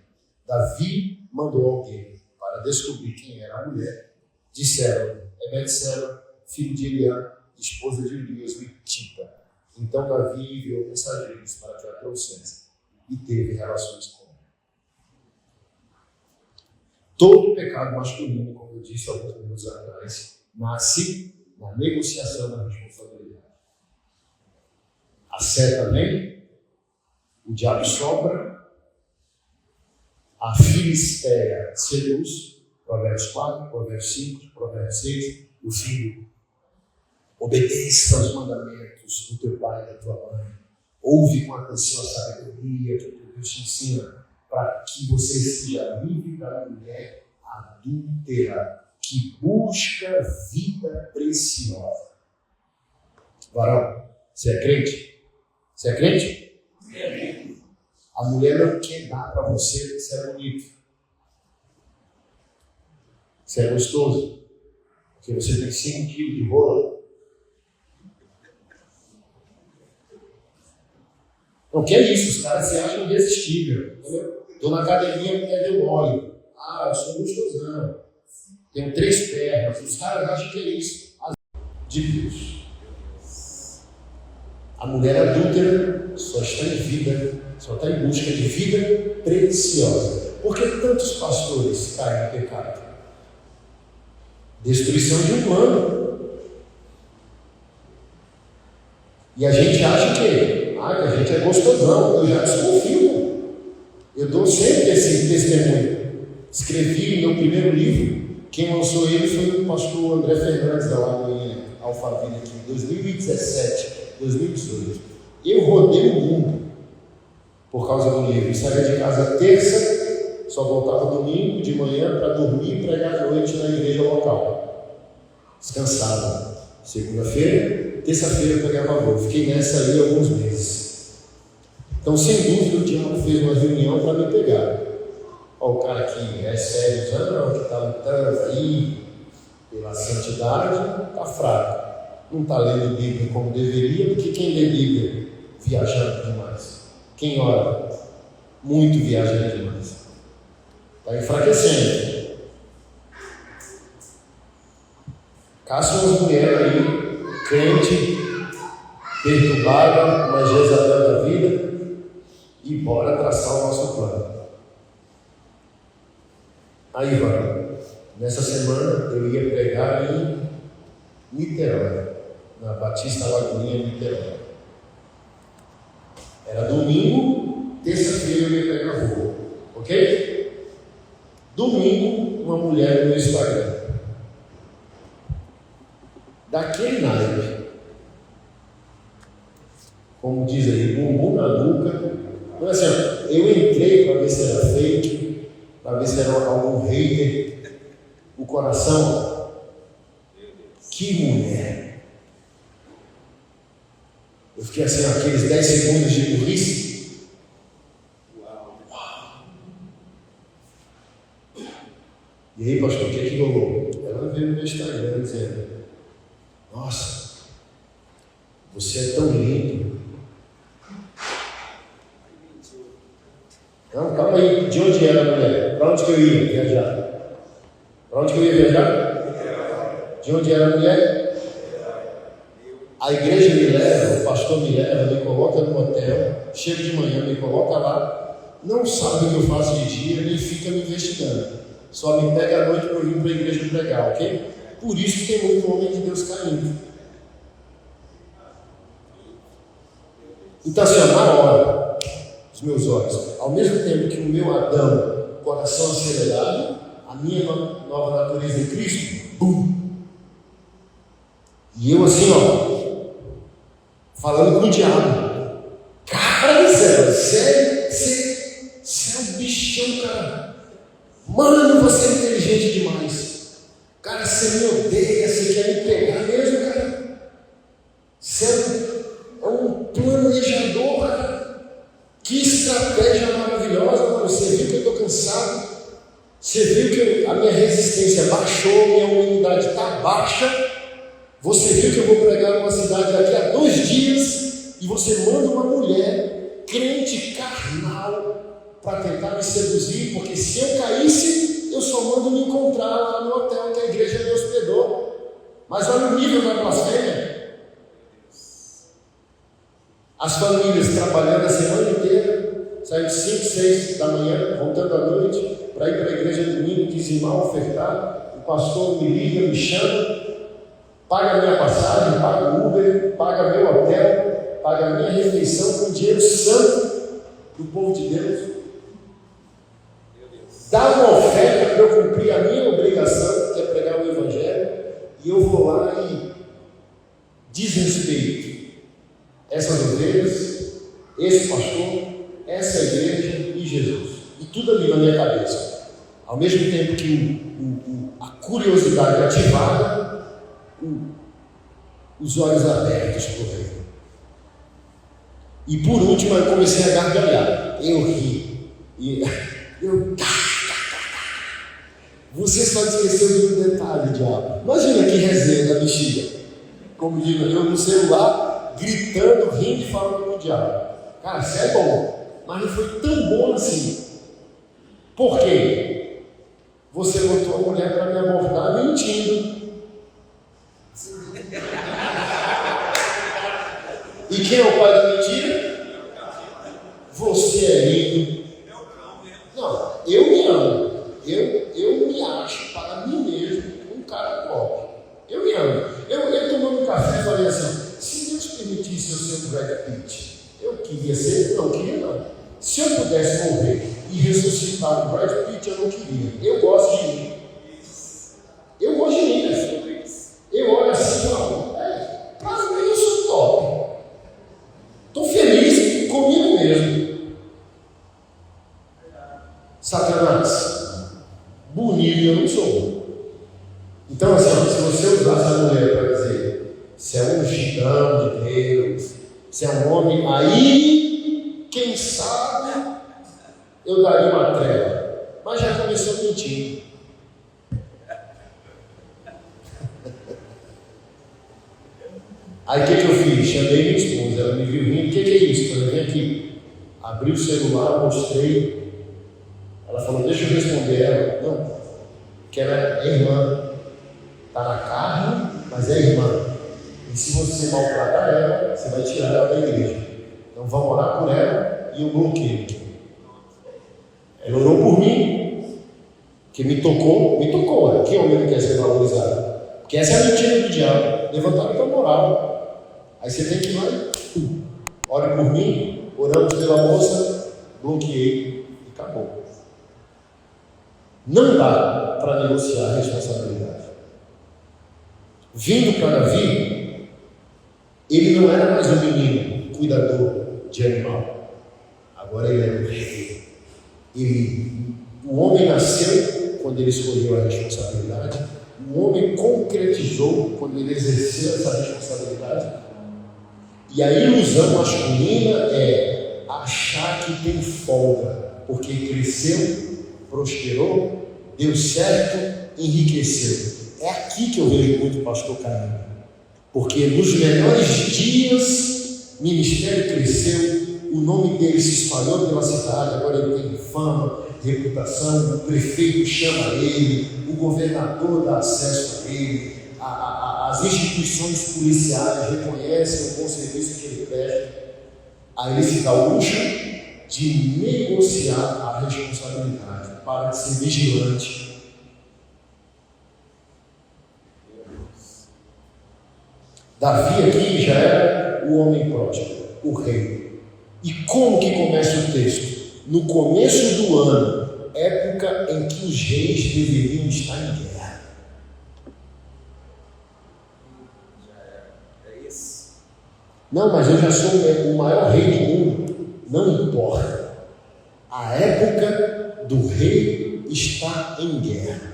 Davi mandou alguém para descobrir quem era a mulher. Disseram, é Betseba, filho de Eliã, esposa de Urias, o Hitita. Então Davi enviou mensageiros para que a trouxessem e teve relações com ela. Todo pecado masculino, como eu disse alguns minutos atrás, nasce na negociação da responsabilidade. A seta vem, o diabo sobra, a filisteia seduz, Provérbios 4, Provérbios 5, Provérbios 6, o filho, obedeça aos mandamentos do teu pai e da tua mãe, ouve com atenção a sabedoria que o teu Deus te ensina, para que você seja livre da mulher adúltera, que busca vida preciosa. Varão, você é crente? Você é crente? A mulher não quer dar para você porque você é bonito. Você é gostoso. Porque você tem 5 quilos de rola. Não, que é isso, os caras se acham irresistível. Estou na academia, a mulher deu mole. Ah, eu sou gostosão. Tenho 3 pernas. Os caras acham que é isso. De Deus. A mulher adúltera só está em vida, só está em busca de vida preciosa. Por que tantos pastores caem no pecado? Destruição de um plano. E a gente acha que a gente é gostosão. Eu já desconfio. Eu dou sempre esse testemunho. Escrevi meu primeiro livro. Quem lançou ele foi o pastor André Fernandes, da lá em Alphaville, aqui, em 2017, 2018. Eu rodei o mundo por causa do livro. Saía de casa terça, só voltava domingo de manhã para dormir e pregar à noite na igreja local. Descansava. Segunda-feira, terça-feira eu pegava voo. Fiquei nessa aí alguns meses. Então, sem dúvida, o diabo fez uma reunião para me pegar. Ó, o cara que é sério, não, que está lutando aí pela santidade, está fraco. Não está lendo Bíblia como deveria, porque quem lê Bíblia viajando demais. Quem ora muito viajando demais. Está enfraquecendo. Caça umas mulheres aí, crente, perturbada, mas Jezabel da vida, e bora traçar o nosso plano. Aí vai. Nessa semana eu ia pregar em Niterói, na Batista Lagoinha, Niterói. Era domingo, terça-feira eu ia pegar voo, ok? Domingo, uma mulher no meu Instagram. Daquele naipe, como diz aí, bumbum na nuca. Então, assim, eu entrei para ver se era fake, para ver se era algum hater. O coração, que mulher! Eu fiquei assim, aqueles 10 segundos de burrice. Uau! E aí, pastor, o que é que rolou? Ela veio no meu Instagram dizendo: nossa, você é tão lindo. Não, calma aí, de onde era a mulher? Para onde que eu ia viajar? Para onde que eu ia viajar? De onde era a mulher? A igreja me leva, o pastor me leva, me coloca no hotel, chega de manhã, me coloca lá, não sabe o que eu faço de dia, nem fica me investigando. Só me pega à noite para eu ir para a igreja pregar, ok? Por isso que tem muito homem de Deus caindo. Então, assim, na hora, os meus olhos, ao mesmo tempo que o meu Adão, coração acelerado, a minha nova natureza em Cristo, bum! E eu assim, falando com o diabo. Cara do céu, você é um bichão, cara. Mano, você é inteligente demais. Cara, você me odeia, você quer me pegar mesmo, cara. Você é um planejador, cara. Que estratégia maravilhosa, mano. Você viu que eu estou cansado. Você viu que a minha resistência baixou, minha imunidade está baixa. Você viu que eu vou pregar numa cidade daqui a 2 dias e você manda uma mulher crente carnal para tentar me seduzir, porque se eu caísse, eu só mando me encontrar lá no hotel que a igreja me hospedou. Mas olha o nível da blasfêmia. As famílias trabalhando a semana inteira, saindo 5, 6 da manhã, voltando à noite, para ir para a igreja domingo, dizimar, ofertar. O pastor me liga, me chama, paga a minha passagem, paga o Uber, paga meu hotel, paga a minha refeição com dinheiro santo do povo de Deus. Dá uma oferta para eu cumprir a minha obrigação, que é pregar o Evangelho, e eu vou lá e desrespeito essas ovelhas, esse pastor, essa igreja e Jesus. E tudo ali na minha cabeça. Ao mesmo tempo que a curiosidade ativada, os olhos abertos por ele. E por último eu comecei a gargalhar. Eu ri. E eu Você só esqueceu do detalhe, diabo. Imagina que resenha da bexiga. Como digo, eu no celular, gritando, rindo e falando com o diabo. Cara, isso é bom. Mas não foi tão bom assim. Por quê? Você botou a mulher para me abordar mentindo. E quem é o pai da mentira? Você é lindo. Não, eu me amo. Eu me acho para mim mesmo um cara top. Eu me amo. Eu tomando um café e falei assim: se Deus permitisse eu ser um Brad Pitt, eu queria ser? Não, queria não. Se eu pudesse morrer e ressuscitar um Brad Pitt, eu não queria. Eu gosto de mim. Eu gosto de mim, né? Eu olho assim e falo: para mim eu sou top. Estou feliz comigo mesmo. Satanás, bonito eu não sou. Então, assim, se você usar essa mulher para dizer se é um ungidão de Deus, se é um homem, aí, quem sabe, eu daria uma trela. Mas já começou mentindo. Aí o que eu fiz? Chamei minha esposa, ela me viu rindo. O que é isso? Eu vim aqui, abri o celular, mostrei. Ela falou: deixa eu responder. Ela, não, que ela é irmã. Está na carne, mas é irmã. E se você maltratar ela, você vai tirar ela da igreja. Então vamos orar por ela e eu bloqueio. Ela orou por mim, que me tocou. Né? Que homem não quer ser valorizado? Porque essa é a mentira do diabo. Levantar a tua moral. Aí você tem que ir lá e ore por mim, oramos pela moça, bloqueei e acabou. Não dá para negociar a responsabilidade. Vindo para Davi, ele não era mais um menino, cuidador de animal. Agora ele era um rei. O homem nasceu quando ele escolheu a responsabilidade. O homem concretizou quando ele exerceu essa responsabilidade. E a ilusão masculina é achar que tem folga, porque cresceu, prosperou, deu certo, enriqueceu. É aqui que eu vejo muito o pastor caindo. Porque nos melhores dias, o ministério cresceu, o nome dele se espalhou pela cidade, agora ele tem fama, reputação, o prefeito chama ele, o governador dá acesso a ele, as instituições policiais reconhecem o bom serviço que ele presta. Aí ele se dá o luxo de negociar a responsabilidade, para de ser vigilante. Davi aqui já era o homem próspero, o rei. E como que começa o texto? No começo do ano, época em que os reis deveriam estar em guerra. É isso. Não, mas eu já sou o maior rei do mundo. Não importa. A época do rei está em guerra.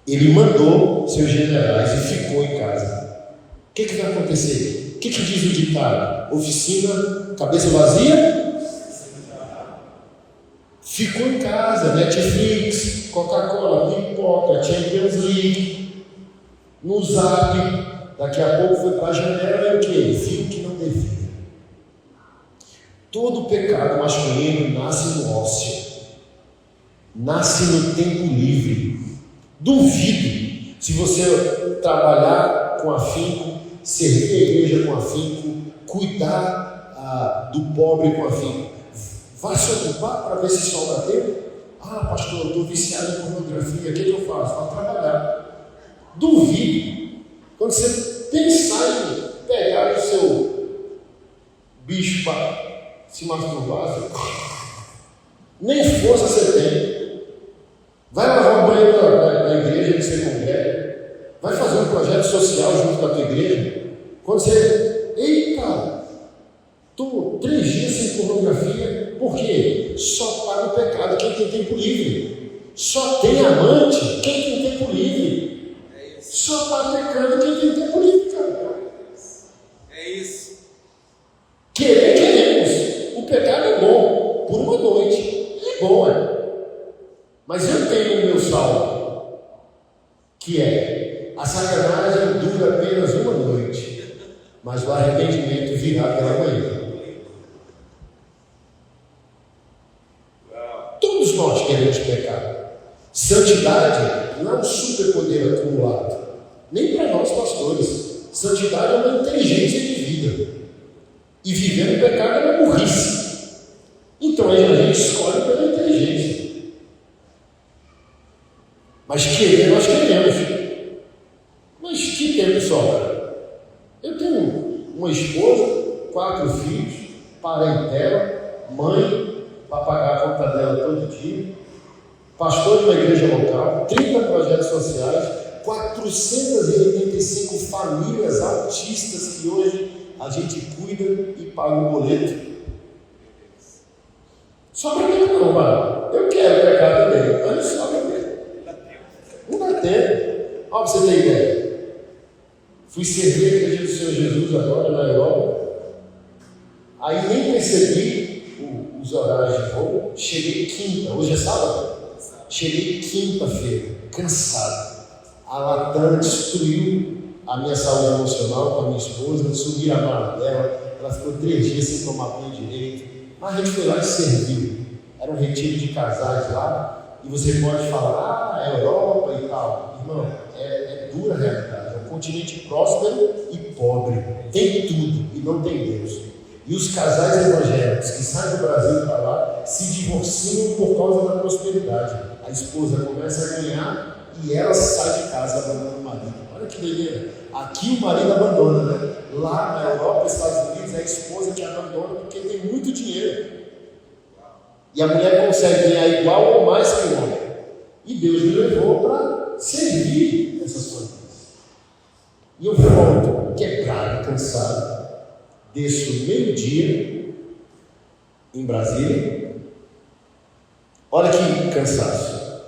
Ele mandou seus generais e ficou em casa. O que vai acontecer? O que diz o ditado? Oficina, cabeça vazia? Ficou em casa, Netflix, Coca-Cola, pipoca, Champions League, no Zap. Daqui a pouco foi para a janela e o que? Viu que não devia. Todo pecado masculino nasce no ócio, nasce no tempo livre. Duvido, se você trabalhar com afinco, servir a igreja com afinco, cuidar do pobre com afinco, vai se ocupar para ver se sobra tempo. Ah, pastor, eu estou viciado em pornografia, o que eu faço? Vou trabalhar. Duvido, quando você pensar em pegar o seu bicho para se masturbar, nem força você tem. Vai lavar o banheiro da igreja que você congrega. Vai fazer um projeto social junto com a tua igreja. Quando você... Eita! Estou 3 dias sem pornografia. Por quê? Só paga o pecado quem tem tempo livre. Só tem amante quem tem tempo livre. É isso. Só está pecando quem tem tempo livre, cara. É isso. Queremos. O pecado é bom. Por uma noite. É bom, é. Mas eu tenho no que é: a sacanagem dura apenas uma noite, mas o arrependimento virá pela manhã. Todos nós queremos pecar. Santidade não é um superpoder acumulado, nem para nós pastores. Santidade é uma inteligência de vida, e viver no pecado é uma burrice. Então a gente escolhe pela inteligência. Mas querer nós queremos. Mas que tempo sobra? Eu tenho uma esposa, 4 filhos, parentela, mãe, para pagar a conta dela todo dia, pastor de uma igreja local, 30 projetos sociais, 485 famílias autistas que hoje a gente cuida e paga o boleto. Sobra tempo não, mano. Eu quero pecar também, mas não sobra tempo. Não dá tempo. Ó, pra você ter ideia. Fui servir a igreja do Senhor Jesus agora na Europa. Aí nem percebi os horários de voo. Cheguei quinta, hoje é sábado. Cheguei quinta-feira, cansado. A Latam destruiu a minha saúde emocional com a minha esposa, subi a mala dela, ela ficou 3 dias sem tomar banho direito. Mas a gente foi lá e serviu. Era um retiro de casais lá, e você pode falar, é Europa e tal. Irmão, é dura a realidade. É um continente próspero e pobre. Tem tudo e não tem Deus. E os casais evangélicos que saem do Brasil para lá se divorciam por causa da prosperidade. A esposa começa a ganhar e ela sai de casa abandonando o marido. Olha que doideira. Aqui o marido abandona, né? Lá na Europa, Estados Unidos, é a esposa que abandona porque tem muito dinheiro. E a mulher consegue ganhar igual ou mais que o homem. E Deus me levou para servir essas famílias. E eu volto quebrado, cansado. Desço meio-dia em Brasília. Olha que cansaço.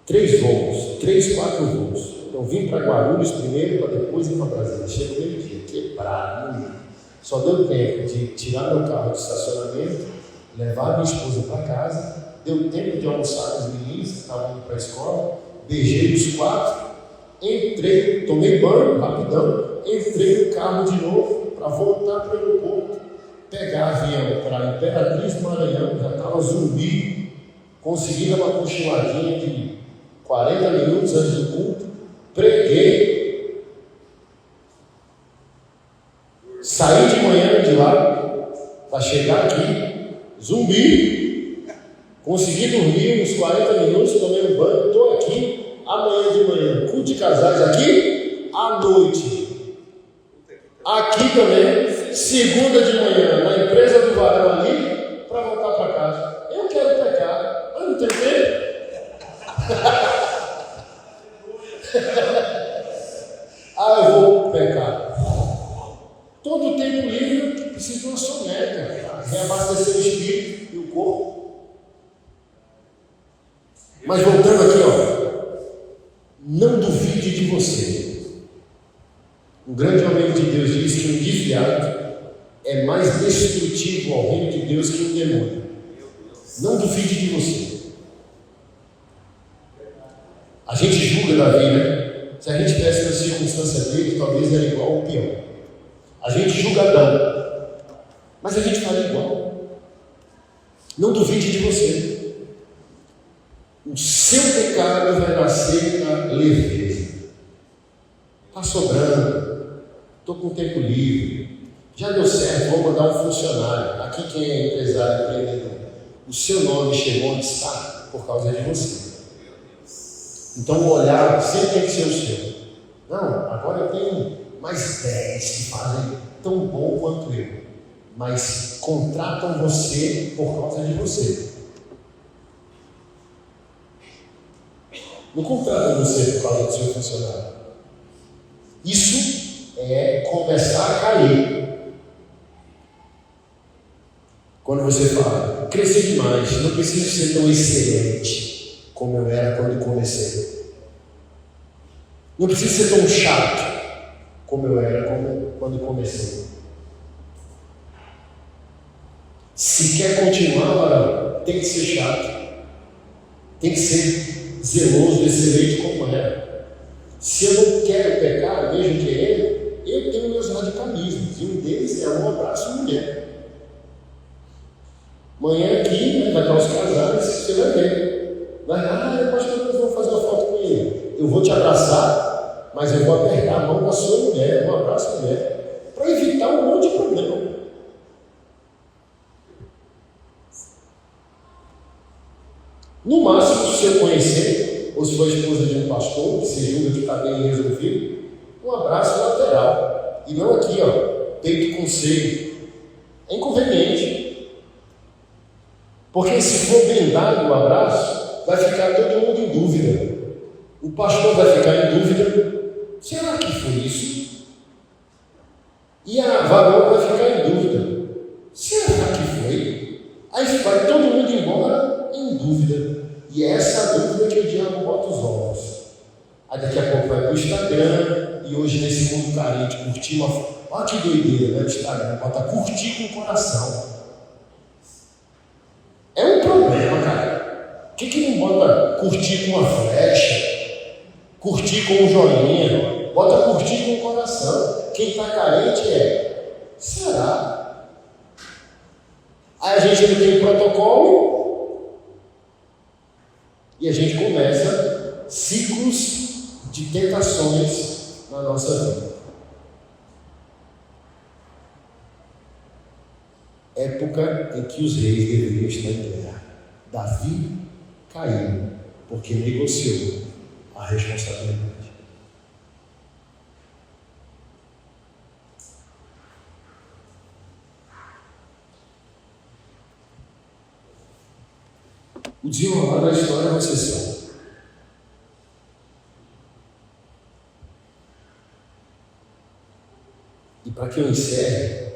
3 voos, 3, 4 voos. Então vim para Guarulhos primeiro, para depois ir para Brasília. Chego meio-dia, quebrado, bonito. Só deu tempo de tirar meu carro de estacionamento, levar minha esposa para casa. Deu tempo de almoçar com os meninos que estavam indo para a escola. Beijei os 4. Entrei, tomei banho rapidão. Entrei no carro de novo para voltar para o aeroporto. Pegar avião para Imperatriz do Maranhão. Já estava zumbi. Consegui dar uma cochiladinha de 40 minutos antes do culto. Preguei. Saí de manhã de lá para chegar aqui, zumbi. Consegui dormir uns 40 minutos, tomei um banho, estou aqui. Amanhã de manhã, culto de casais aqui, à noite. Aqui também, segunda de manhã, na empresa do varão ali, para voltar para casa. Eu quero pecar, mas não tem tempo. Eu vou pecar. Todo o tempo livre precisa de uma soneca, reabastecer o espírito e o corpo. Mas voltando aqui, não duvide de você. Um grande homem de Deus diz que um desviado é mais destrutivo ao reino de Deus que um demônio. Não duvide de você. A gente julga Davi, né? Se a gente tivesse na circunstância dele, talvez era igual ou pior. A gente julga Adão, mas a gente faria igual. Não duvide de você. O seu pecado vai nascer na leveza. Está sobrando, estou com tempo livre, já deu certo, vou mandar um funcionário. Aqui quem é empresário, empreendedor, o seu nome chegou onde está por causa de você. Então o olhar sempre tem que ser o seu. Não, agora eu tenho mais 10 que fazem tão bom quanto eu, mas contratam você por causa de você. Não contratam você por causa do seu funcionário. Isso é começar a cair. Quando você fala, cresci demais, não preciso ser tão excelente como eu era quando comecei. Não preciso ser tão chato como eu era quando comecei. Se quer continuar, tem que ser chato. Tem que ser zeloso desse leite como era. Se eu não quero pecar, mesmo querendo, eu tenho meus radicalismos, e um deles é um abraço de mulher. Amanhã aqui, né, vai estar os casais, você vai ver. Pastor, nós vamos fazer uma foto com ele. Eu vou te abraçar, mas eu vou apertar a mão da sua mulher, um abraço da mulher, para evitar um monte de problema. No máximo, se eu conhecer, ou se for esposa de um pastor, que se julga que está bem resolvido, um abraço lateral. E não aqui, peito com seio. É inconveniente. Porque se for bem dado o abraço, vai ficar todo mundo em dúvida. O pastor vai ficar em dúvida. Será que foi isso? E a varoa vai ficar em dúvida. Será que foi? Aí vai todo mundo embora em dúvida. E é essa dúvida que o diabo bota os ovos. Aí daqui a pouco vai para o Instagram, e hoje nesse mundo carente, curtir uma foto. Olha que doideira, né? O Instagram bota curtir com o coração. É um problema, cara. Por que não bota curtir com a flecha? Curtir com o joinha? Bota curtir com o coração. Quem está carente será? Aí a gente não tem protocolo. E a gente começa ciclos de tentações na nossa vida. Época em que os reis deveriam estar em guerra. Davi caiu porque negociou a responsabilidade. O desenrolar da história vai ser só. E para que eu encerre,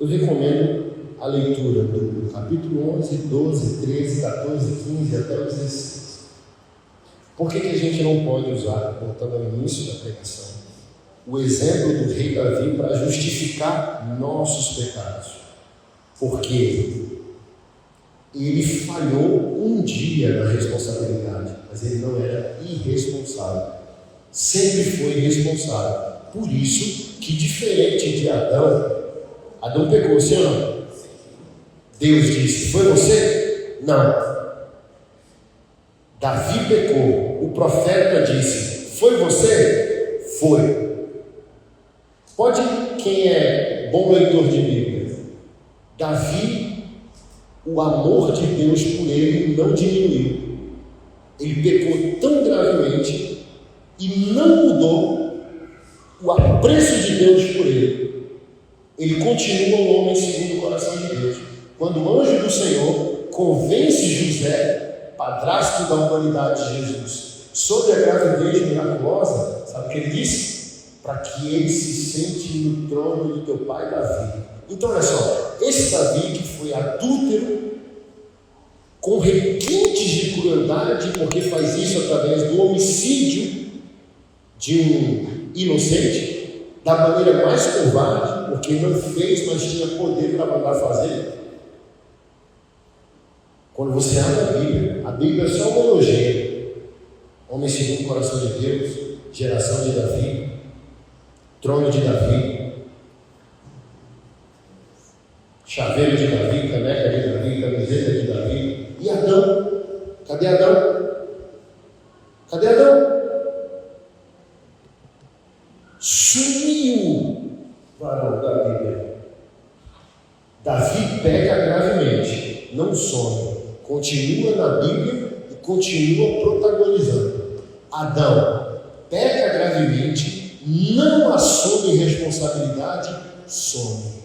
eu recomendo a leitura do capítulo 11, 12, 13, 14, 15 até o 16. Por que a gente não pode usar, voltando ao início da pregação, o exemplo do rei Davi para justificar nossos pecados? Porque ele falhou um dia na responsabilidade, mas ele não era irresponsável. Sempre foi responsável. Por isso que, diferente de Adão pecou, sim ou não? Deus disse, foi você? Não. Davi pecou. O profeta disse, foi você? Foi. Pode, quem é bom leitor de Bíblia, Davi, o amor de Deus por ele não diminuiu. Ele pecou tão gravemente e não mudou o apreço de Deus por ele. Ele continua um homem segundo o coração de Deus. Quando o anjo do Senhor convence José, padrasto da humanidade de Jesus, sobre a gravidez miraculosa, sabe o que ele disse? Para que ele se sente no trono do teu pai Davi. Então olha só, esse Davi que foi adúltero, com requintes de crueldade, porque faz isso através do homicídio de um inocente, da maneira mais covarde, porque não fez, mas tinha poder para mandar fazer. Quando você abre a Bíblia é só uma elogia. Homem segundo o coração de Deus, geração de Davi, trono de Davi, chaveiro de Davi, caneca de Davi, camiseta de Davi. E Adão? Cadê Adão? Cadê Adão? Sumiu o varão da Bíblia. Davi peca gravemente, não some, continua na Bíblia e continua protagonizando. Adão peca gravemente, não assume responsabilidade, some.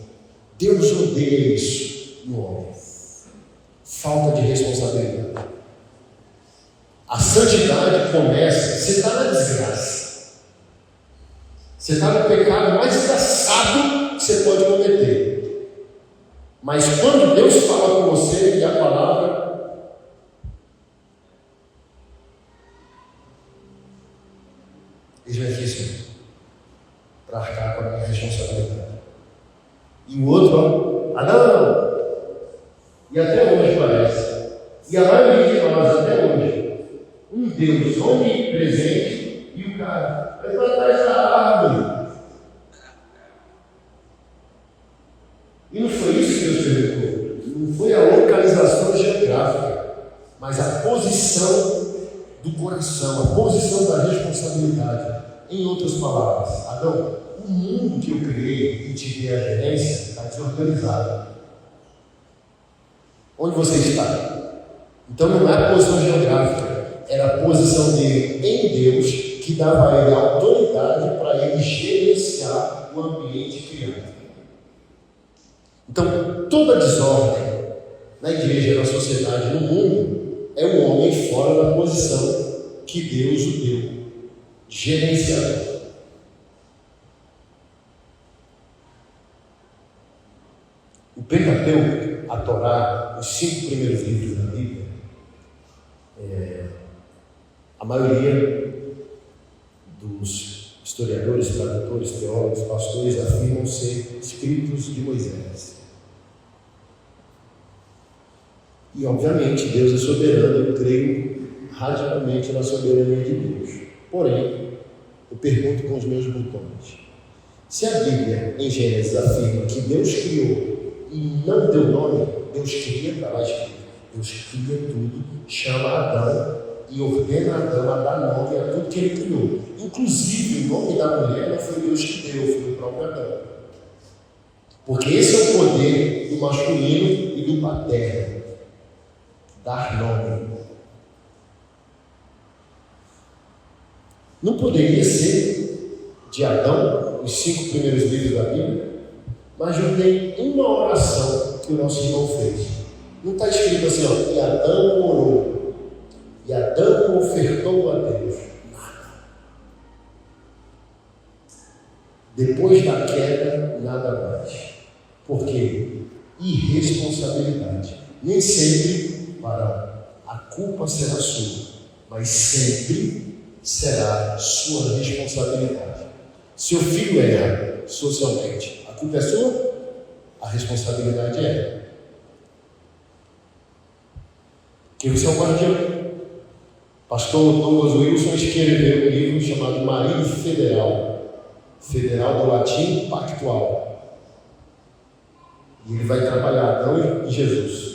Deus odeia isso no homem. Falta de responsabilidade. A santidade começa, você está na desgraça. Você está no pecado mais engraçado que você pode cometer. Mas quando Deus fala com você e a palavra, ele vem aqui assim, para arcar com a minha responsabilidade. E o outro, Adão! E até hoje parece. E a maioria de nós, até hoje, um Deus E não foi isso que Deus perguntou. Não foi a localização geográfica, mas a posição do coração, a posição da responsabilidade. Em outras palavras, Adão, o mundo que eu criei e te dei a gerência está desorganizado. Onde você está? Então não é a posição geográfica, era a posição dele em Deus que dava a ele a autoridade para ele gerenciar o ambiente criado. Então, toda desordem na igreja, na sociedade, no mundo, é um homem fora da posição que Deus o deu, gerenciador. O Pentateuco, a Torá, os 5 primeiros livros da Bíblia, a maioria dos historiadores, tradutores, teólogos, pastores afirmam ser escritos de Moisés. E obviamente Deus é soberano, eu creio radicalmente na soberania de Deus. Porém, eu pergunto com os meus botões: se a Bíblia em Gênesis afirma que Deus criou e não deu nome, Deus cria, está lá escrito, Deus cria tudo, chama Adão e ordena Adão a dar nome a tudo que ele criou. Inclusive, o nome da mulher não foi Deus que deu, foi o próprio Adão. Porque esse é o poder do masculino e do paterno. Dar nome. Não poderia ser de Adão, os 5 primeiros livros da Bíblia, mas não tem uma oração que o nosso irmão fez. Não está escrito assim, ó, e Adão orou, e Adão ofertou a Deus. Nada. Depois da queda, nada mais. Por quê? Irresponsabilidade. Nem sempre a culpa será sua, mas sempre será sua responsabilidade. Seu filho erra socialmente, a culpa é sua? A responsabilidade é. Que você é o guardião. Pastor Douglas Wilson escreveu um livro chamado Marido Federal. Federal do latim, pactual. E ele vai trabalhar Adão e Jesus.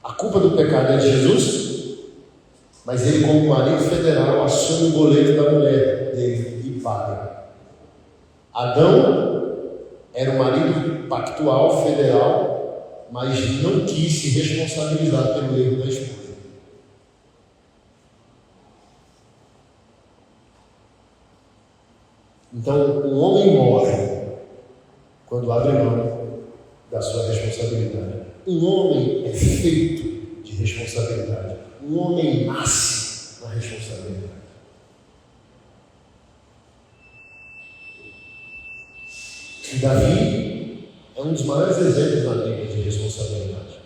A culpa do pecado é de Jesus, mas ele, como marido federal, assume o boleto da mulher dele e paga. Adão era um marido pactual, federal, mas não quis se responsabilizar pelo erro da esposa. Então, um homem morre quando abre mão da sua responsabilidade. Um homem é feito de responsabilidade. Um homem nasce na responsabilidade. E Davi é um dos maiores exemplos na Bíblia de responsabilidade.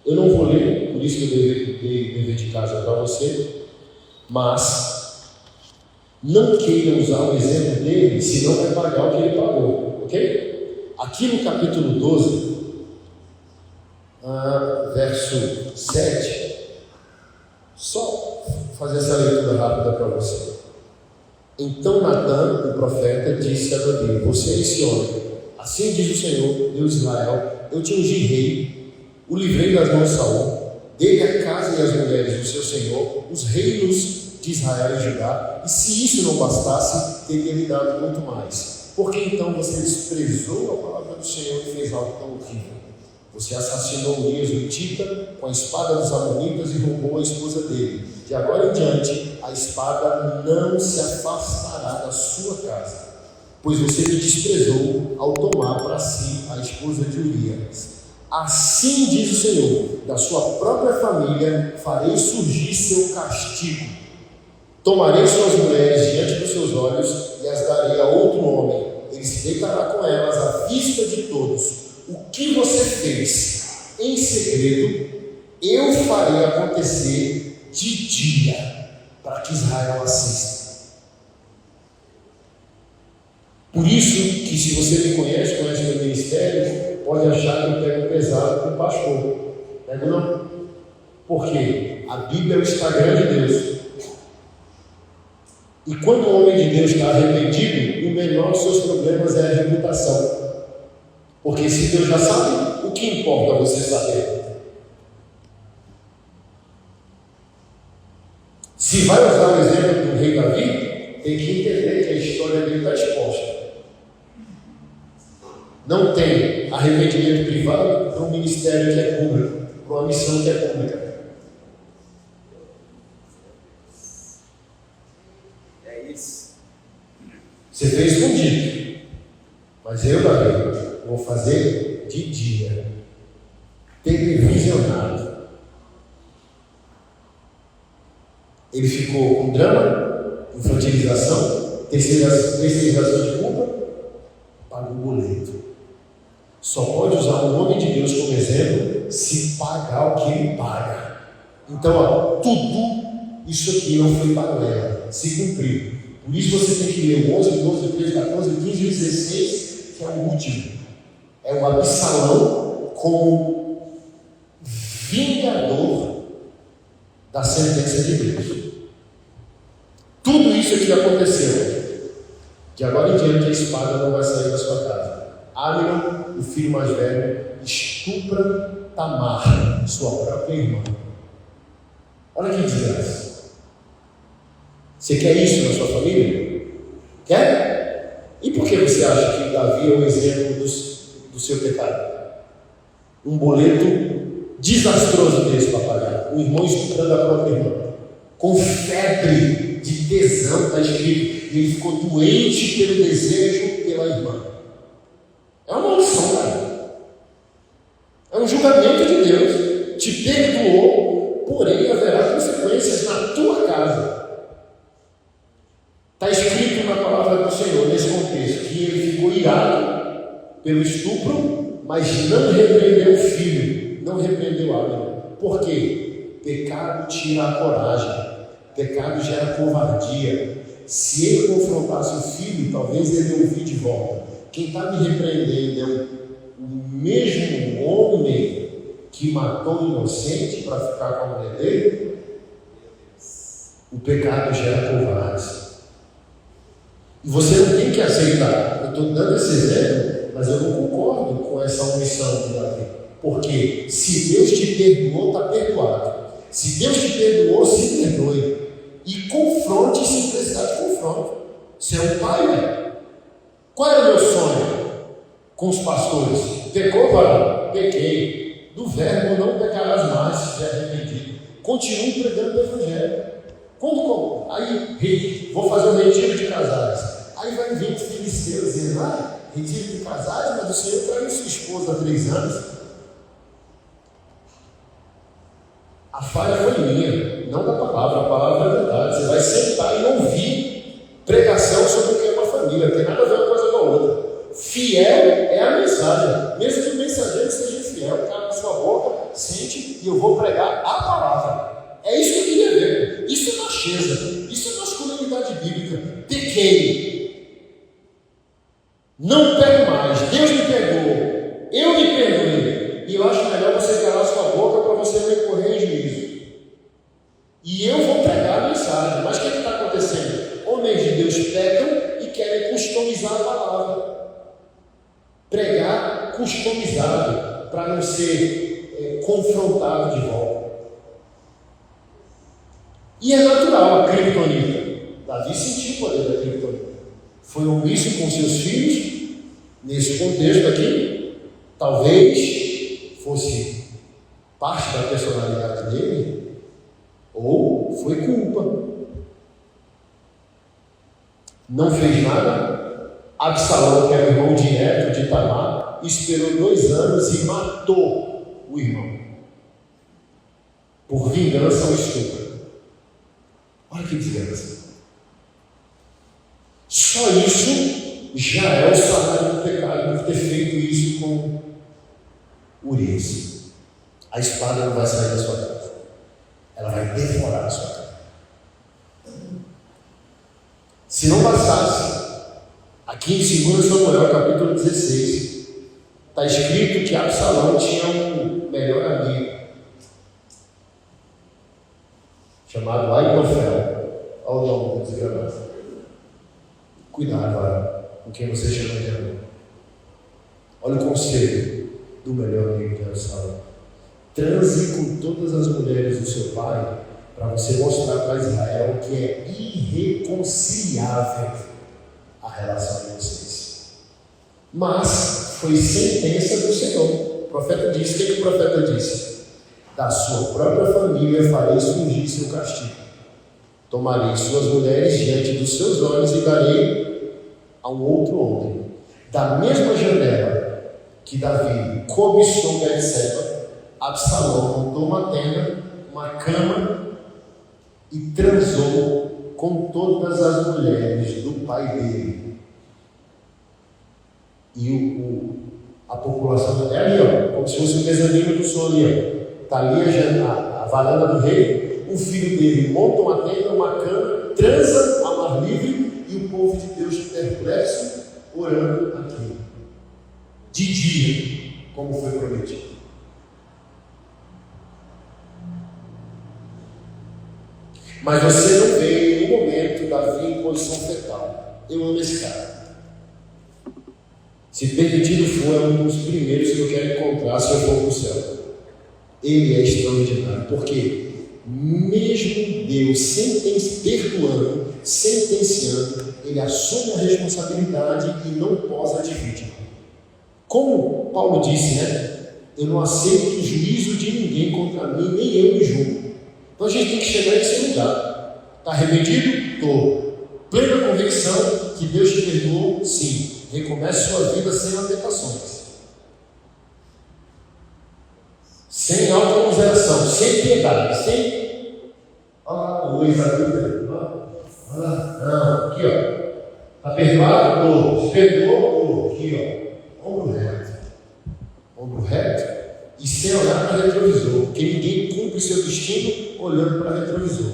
Eu não vou ler, por isso que eu dei dever de casa para você, mas não queira usar o exemplo dele, senão vai pagar o que ele pagou, ok? Aqui no capítulo 12, verso 7, só fazer essa leitura rápida para você. Então Natã, o profeta, disse a Davi: você é esse homem. Assim diz o Senhor, Deus de Israel: eu te ungi rei, o livrei das mãos de Saul, dei a casa e as mulheres do seu Senhor, os reinos de Israel e Judá, e se isso não bastasse, teria lhe dado muito mais. Por que então você desprezou a palavra do Senhor e fez algo tão horrível? Você assassinou Urias o Hitita com a espada dos amonitas e roubou a esposa dele. De agora em diante, a espada não se afastará da sua casa, pois você me desprezou ao tomar para si a esposa de Urias. Assim diz o Senhor: da sua própria família farei surgir seu castigo. Tomarei suas mulheres diante dos seus olhos e as darei a outro homem. Ele se deitará com elas à vista de todos. O que você fez em segredo, eu farei acontecer de dia, para que Israel assista. Por isso que, se você me conhece meu ministério, pode achar que eu pego pesado com o pastor. Pego não? Porque a Bíblia é o Instagram de Deus. E quando o homem de Deus está arrependido, o menor dos seus problemas é a reputação. Porque Porque se Deus já sabe, o que importa você saber? Se vai usar o exemplo do rei Davi, tem que entender que a história dele está exposta. Não tem arrependimento privado para um ministério que é público, para uma missão que é pública. É isso. Você fez escondido, mas eu, Davi, vou fazer de dia, televisionado. Ele ficou com drama, infantilização, terceirização de culpa, paga o boleto. Só pode usar o nome de Deus como exemplo se pagar o que ele paga. Então, tudo isso aqui não foi balela, se cumpriu. Por isso você tem que ler o 11, 12, 13, 14, 15 e 16, que é o último. É o Absalão como vingador da sentença de Deus. Tudo isso aqui aconteceu. De agora em diante a espada não vai sair da sua casa. Amnon, o filho mais velho, estupra Tamar, sua própria irmã. Olha que desgraça. Você quer isso na sua família? Quer? E por que você acha que Davi é o exemplo do seu pecado? Um boleto desastroso desse para pagar. Um irmão estuprando a própria irmã. Com febre de tesão, está escrito. E ele ficou doente pelo desejo pela irmã. É uma maldição, cara. É um julgamento de Deus. Te perdoou, porém haverá consequências na tua casa. Está escrito na palavra do Senhor, nesse contexto, que ele ficou irado pelo estupro, mas não repreendeu o filho, não repreendeu Amnon. Por quê? Pecado tira a coragem, pecado gera covardia. Se ele confrontasse o filho, talvez ele ouvisse de volta. Quem está me repreendendo é o mesmo homem que matou o inocente para ficar com a mulher dele. O pecado gera covarde. E você não tem que aceitar. Eu estou dando esse exemplo, mas eu não concordo com essa omissão de Davi. Porque se Deus te perdoou, está perdoado. Se Deus te perdoou, se perdoe. E confronte sem precisar de confronto. Você é um pai, né? Qual era o meu sonho com os pastores? Pecou, varão? Pequei. Do verbo não pecarás mais, se estiver arrependido. Continue pregando o evangelho. Aí, vou fazer um retiro de casais. Aí vai vir os filisteus dizendo, retiro de casais, mas o Senhor traiu sua esposa há 3 anos. A falha foi minha, não da palavra, a palavra é verdade. Você vai sentar e ouvir pregação sobre o que é uma família, não tem nada a ver uma coisa com a outra. Fiel é a mensagem, mesmo que o mensageiro seja infiel, cala na sua boca, sente e eu vou pregar a palavra. É isso que eu queria ver. Isso é macheza, isso é masculinidade bíblica. Pequei. Não pego mais, Deus me perdoou, eu me perdoei, e eu acho melhor você calar sua boca para você não incorrer em juízo. E eu vou pregar a mensagem, mas o que está acontecendo? Homens de Deus pecam e querem customizar a palavra. Pregar customizado, para não ser confrontado de volta. E é natural a criptonita. Davi sentiu o poder da criptonita. Foi omisso com seus filhos, nesse contexto aqui, talvez fosse parte da personalidade dele, ou foi culpa. Não fez nada. Absalão, que era o irmão direto de Tamar, esperou 2 anos e matou o irmão, por vingança ao estupro. Olha que desgraça. Só isso já é o salário do pecado, por ter feito isso com Urias. A espada não vai sair da sua casa, ela vai devorar a sua casa. Se não bastasse, aqui em 2 Samuel, capítulo 16, está escrito que Absalão tinha um melhor amigo, chamado Aitofel. Olha o nome do desgramado. Cuidado, com quem você chama de amigo. Olha o conselho do melhor amigo de Absalão. Transe com todas as mulheres do seu pai para você mostrar para Israel que é irreconciliável a relação de vocês. Mas foi sentença do Senhor. O profeta disse, o que o profeta disse? Da sua própria família farei surgir seu castigo. Tomarei suas mulheres diante dos seus olhos e darei a um outro homem. Da mesma janela que Davi cobiçou Betseba, Absalão montou uma tenda, uma cama e transou com todas as mulheres do pai dele. E a população é ali, ó, como se fosse o mezanino do sol ali. Está ali a varanda do rei. O filho dele monta uma tenda, uma cama, transa a mar livre e o povo de Deus perplexo orando aqui. De dia, como foi prometido. Mas você não vê em nenhum momento Davi em posição fetal. Eu amo esse cara. Se permitido for, é um dos primeiros que eu quero encontrar se eu for para o céu. Ele é extraordinário. Porque mesmo Deus perdoando, sentenciando, ele assume a responsabilidade e não posa de vítima. Como Paulo disse, né? Eu não aceito o juízo de ninguém contra mim, nem eu me julgo. Então a gente tem que chegar nesse lugar. Está arrependido? Estou. Plena convicção que Deus te perdoou? Sim. Recomece sua vida sem lamentações. Sem autocomiseração, sem piedade, sem. Olha lá, o Luiz aqui. Olha lá, não, aqui ó. Está perdoado? Estou. Se perdoou? Estou. Aqui ó. Ombro reto. Ombro reto. E sem olhar para o retrovisor, porque ninguém cumpre seu destino olhando para o retrovisor.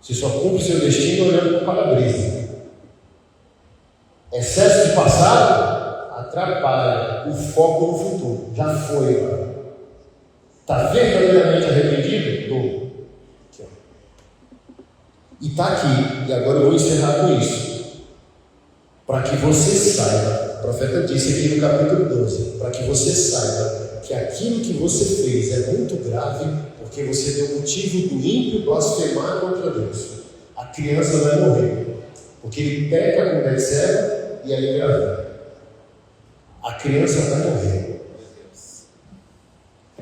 Você só cumpre seu destino olhando para o para-brisa. Excesso de passado atrapalha o foco no futuro. Já foi. Está verdadeiramente arrependido? Estou. E está aqui. E agora eu vou encerrar com isso. Para que você saiba, o profeta disse aqui no capítulo 12, para que você saiba que aquilo que você fez é muito grave, porque você deu motivo do ímpio blasfemar contra Deus. A criança vai morrer, porque ele peca com Betseba e aí engravida. A criança vai morrer.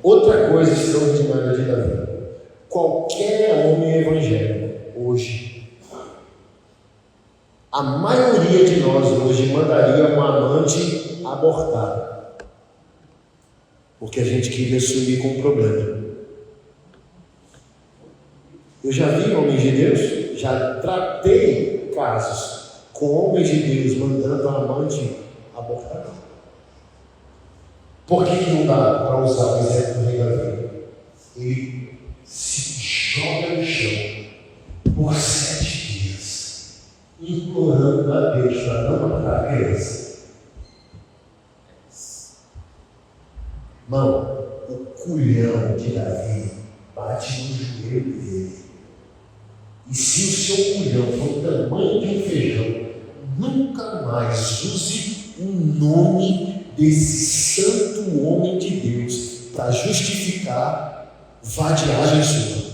Outra coisa extraordinária de Davi: qualquer homem evangélico hoje, a maioria de nós hoje mandaria um amante abortar. Porque a gente queria sumir com o problema. Eu já vi homens de Deus, já tratei casos com homens de Deus mandando a amante abortar. Por que não dá para usar o exemplo do rei Davi? Ele se joga no chão por 7 dias, implorando a Deus para não matar a criança. Irmão, o culhão de Davi bate no joelho dele. E se o seu culhão for o tamanho de um feijão, nunca mais use o nome desse santo homem de Deus para justificar vadiagem sua.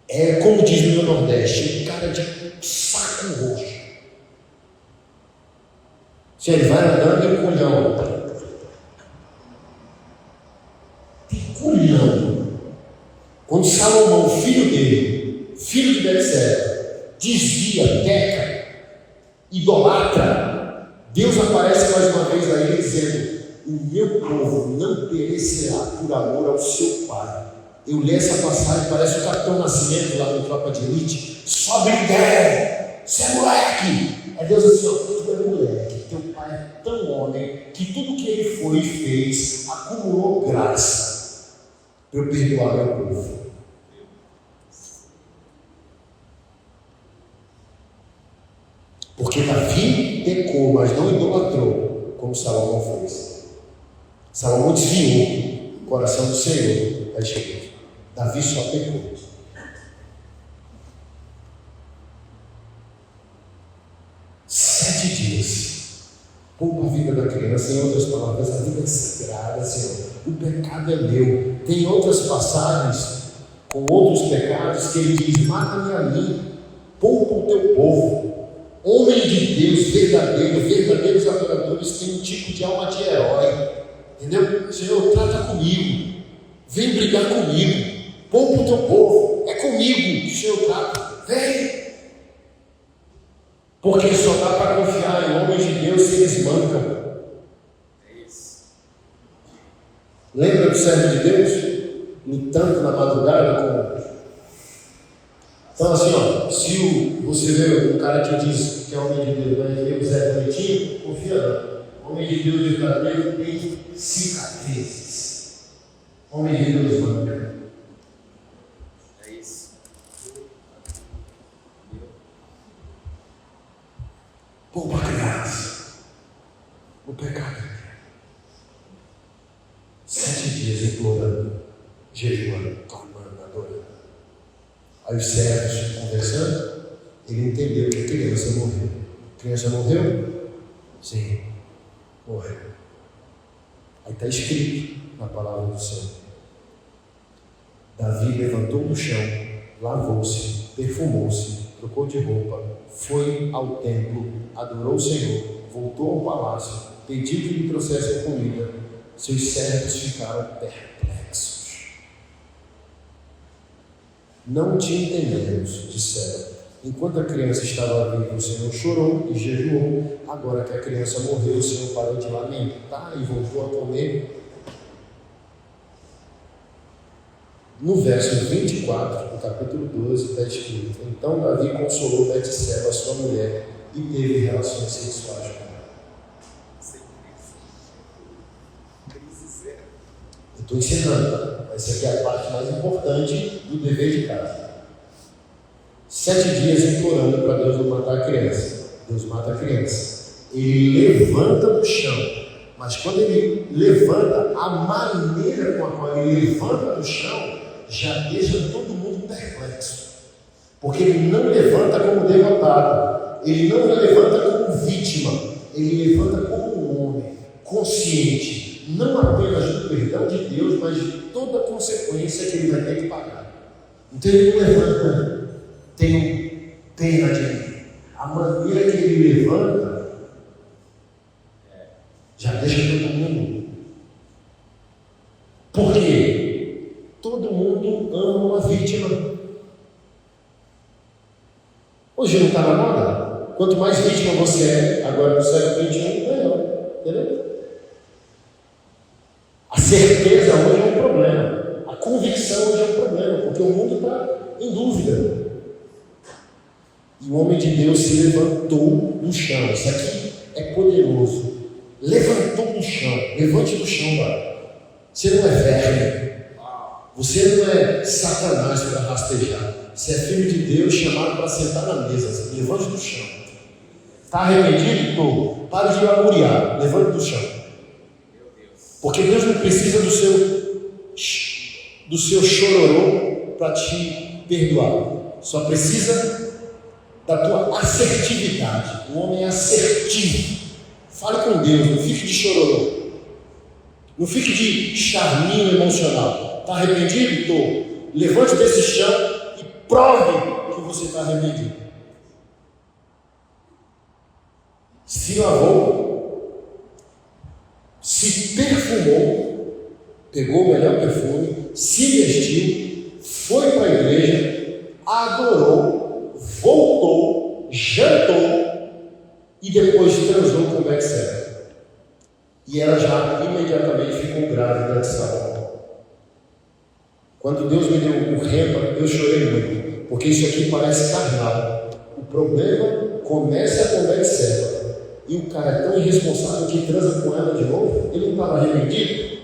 É como diz no meu Nordeste, um cara de saco roxo. Se ele vai andando, tem um culhão. Quando Salomão, filho dele, filho de Betseba, desvia, peca, idolatra, Deus aparece mais uma vez a ele dizendo: o meu povo não perecerá por amor ao seu pai. Eu li essa passagem, parece o Capitão Nascimento lá no Tropa de Elite. Sobe ideia, você é moleque. É Deus assim: ó, tu é moleque, teu pai é tão homem que tudo que ele foi e fez acumulou graça para eu perdoar meu povo. Porque Davi pecou, mas não idolatrou, como Salomão fez. Salomão desviou o coração do Senhor da igreja. Davi só pecou. Poupa a vida da criança, em outras palavras, a vida é sagrada, Senhor. O pecado é meu. Tem outras passagens com outros pecados que ele diz: mata-me a mim, poupa o teu povo. Homem de Deus verdadeiro, verdadeiros adoradores têm um tipo de alma de herói. Entendeu? Senhor, trata comigo. Vem brigar comigo. Poupa o teu povo. É comigo que o Senhor trata. Vem. Porque só dá para confiar em homens de Deus se eles mancam. É isso. Lembra do servo de Deus? Lutando na madrugada com... Então assim, ó, se você vê um cara que diz que é homem de Deus, mas vê o Zé bonitinho, confia não. Homem de Deus verdadeiro tem cicatrizes. Homem de Deus manca. É isso. Poupa a criança. O pecado. 7 dias implorando, jejuando, clamando, adorando. Aí os servos conversando, ele entendeu que a criança morreu. A criança morreu? Sim, morreu. Aí está escrito na palavra do Senhor. Davi levantou do chão, lavou-se, perfumou-se, trocou de roupa, foi ao templo, adorou o Senhor, voltou ao palácio, pediu que lhe trouxessem comida. Seus servos ficaram perplexos. Não te entendemos, disseram. Enquanto a criança estava viva, o Senhor chorou e jejuou. Agora que a criança morreu, o Senhor parou de lamentar e voltou a comer. No verso 24 do capítulo 12 está escrito: então Davi consolou Betseba, sua mulher, e teve relações sexuais com ela. Eu estou encerrando. Essa aqui é a parte mais importante do dever de casa. 7 dias implorando para Deus não matar a criança. Deus mata a criança. Ele levanta do chão. Mas quando ele levanta, a maneira com a qual ele levanta do chão já deixa todo mundo perplexo. Porque ele não levanta como derrotado. Ele não levanta como vítima. Ele levanta como um homem consciente. Não apenas do perdão de Deus, mas de toda a consequência que ele vai ter que pagar. Então ele não levanta, tenho pena de mim. A maneira que ele levanta já deixa todo mundo. Por quê? Todo mundo ama uma vítima. Hoje não está na moda? Quanto mais vítima você é, agora no século XXI, melhor. Entendeu? A certeza hoje é um problema. A convicção hoje é um problema, porque o mundo está em dúvida. E o homem de Deus se levantou do chão. Isso aqui é poderoso. Levantou do chão. Levante do chão, cara. Você não é verme. Você não é Satanás para rastejar. Você é filho de Deus chamado para sentar na mesa. Levante do chão. Está arrependido? Estou. Pare de lamuriar. Levante do chão. Porque Deus não precisa do seu chororô para te perdoar. Só precisa da tua assertividade. O homem é assertivo. Fale com Deus, não fique de chororô. Não fique de charminho emocional. Está arrependido? Estou. Levante desse chão e prove que você está arrependido. Se lavou, se perfumou, pegou o melhor perfume, se vestiu, foi para a igreja, adorou, voltou, jantou e depois transou com Betseba. E ela já imediatamente ficou grávida de Saul. Quando Deus me deu o rema, eu chorei muito, porque isso aqui parece carnal. O problema começa com Betseba. E o cara é tão irresponsável que transa com ela de novo. Ele não estava arrependido.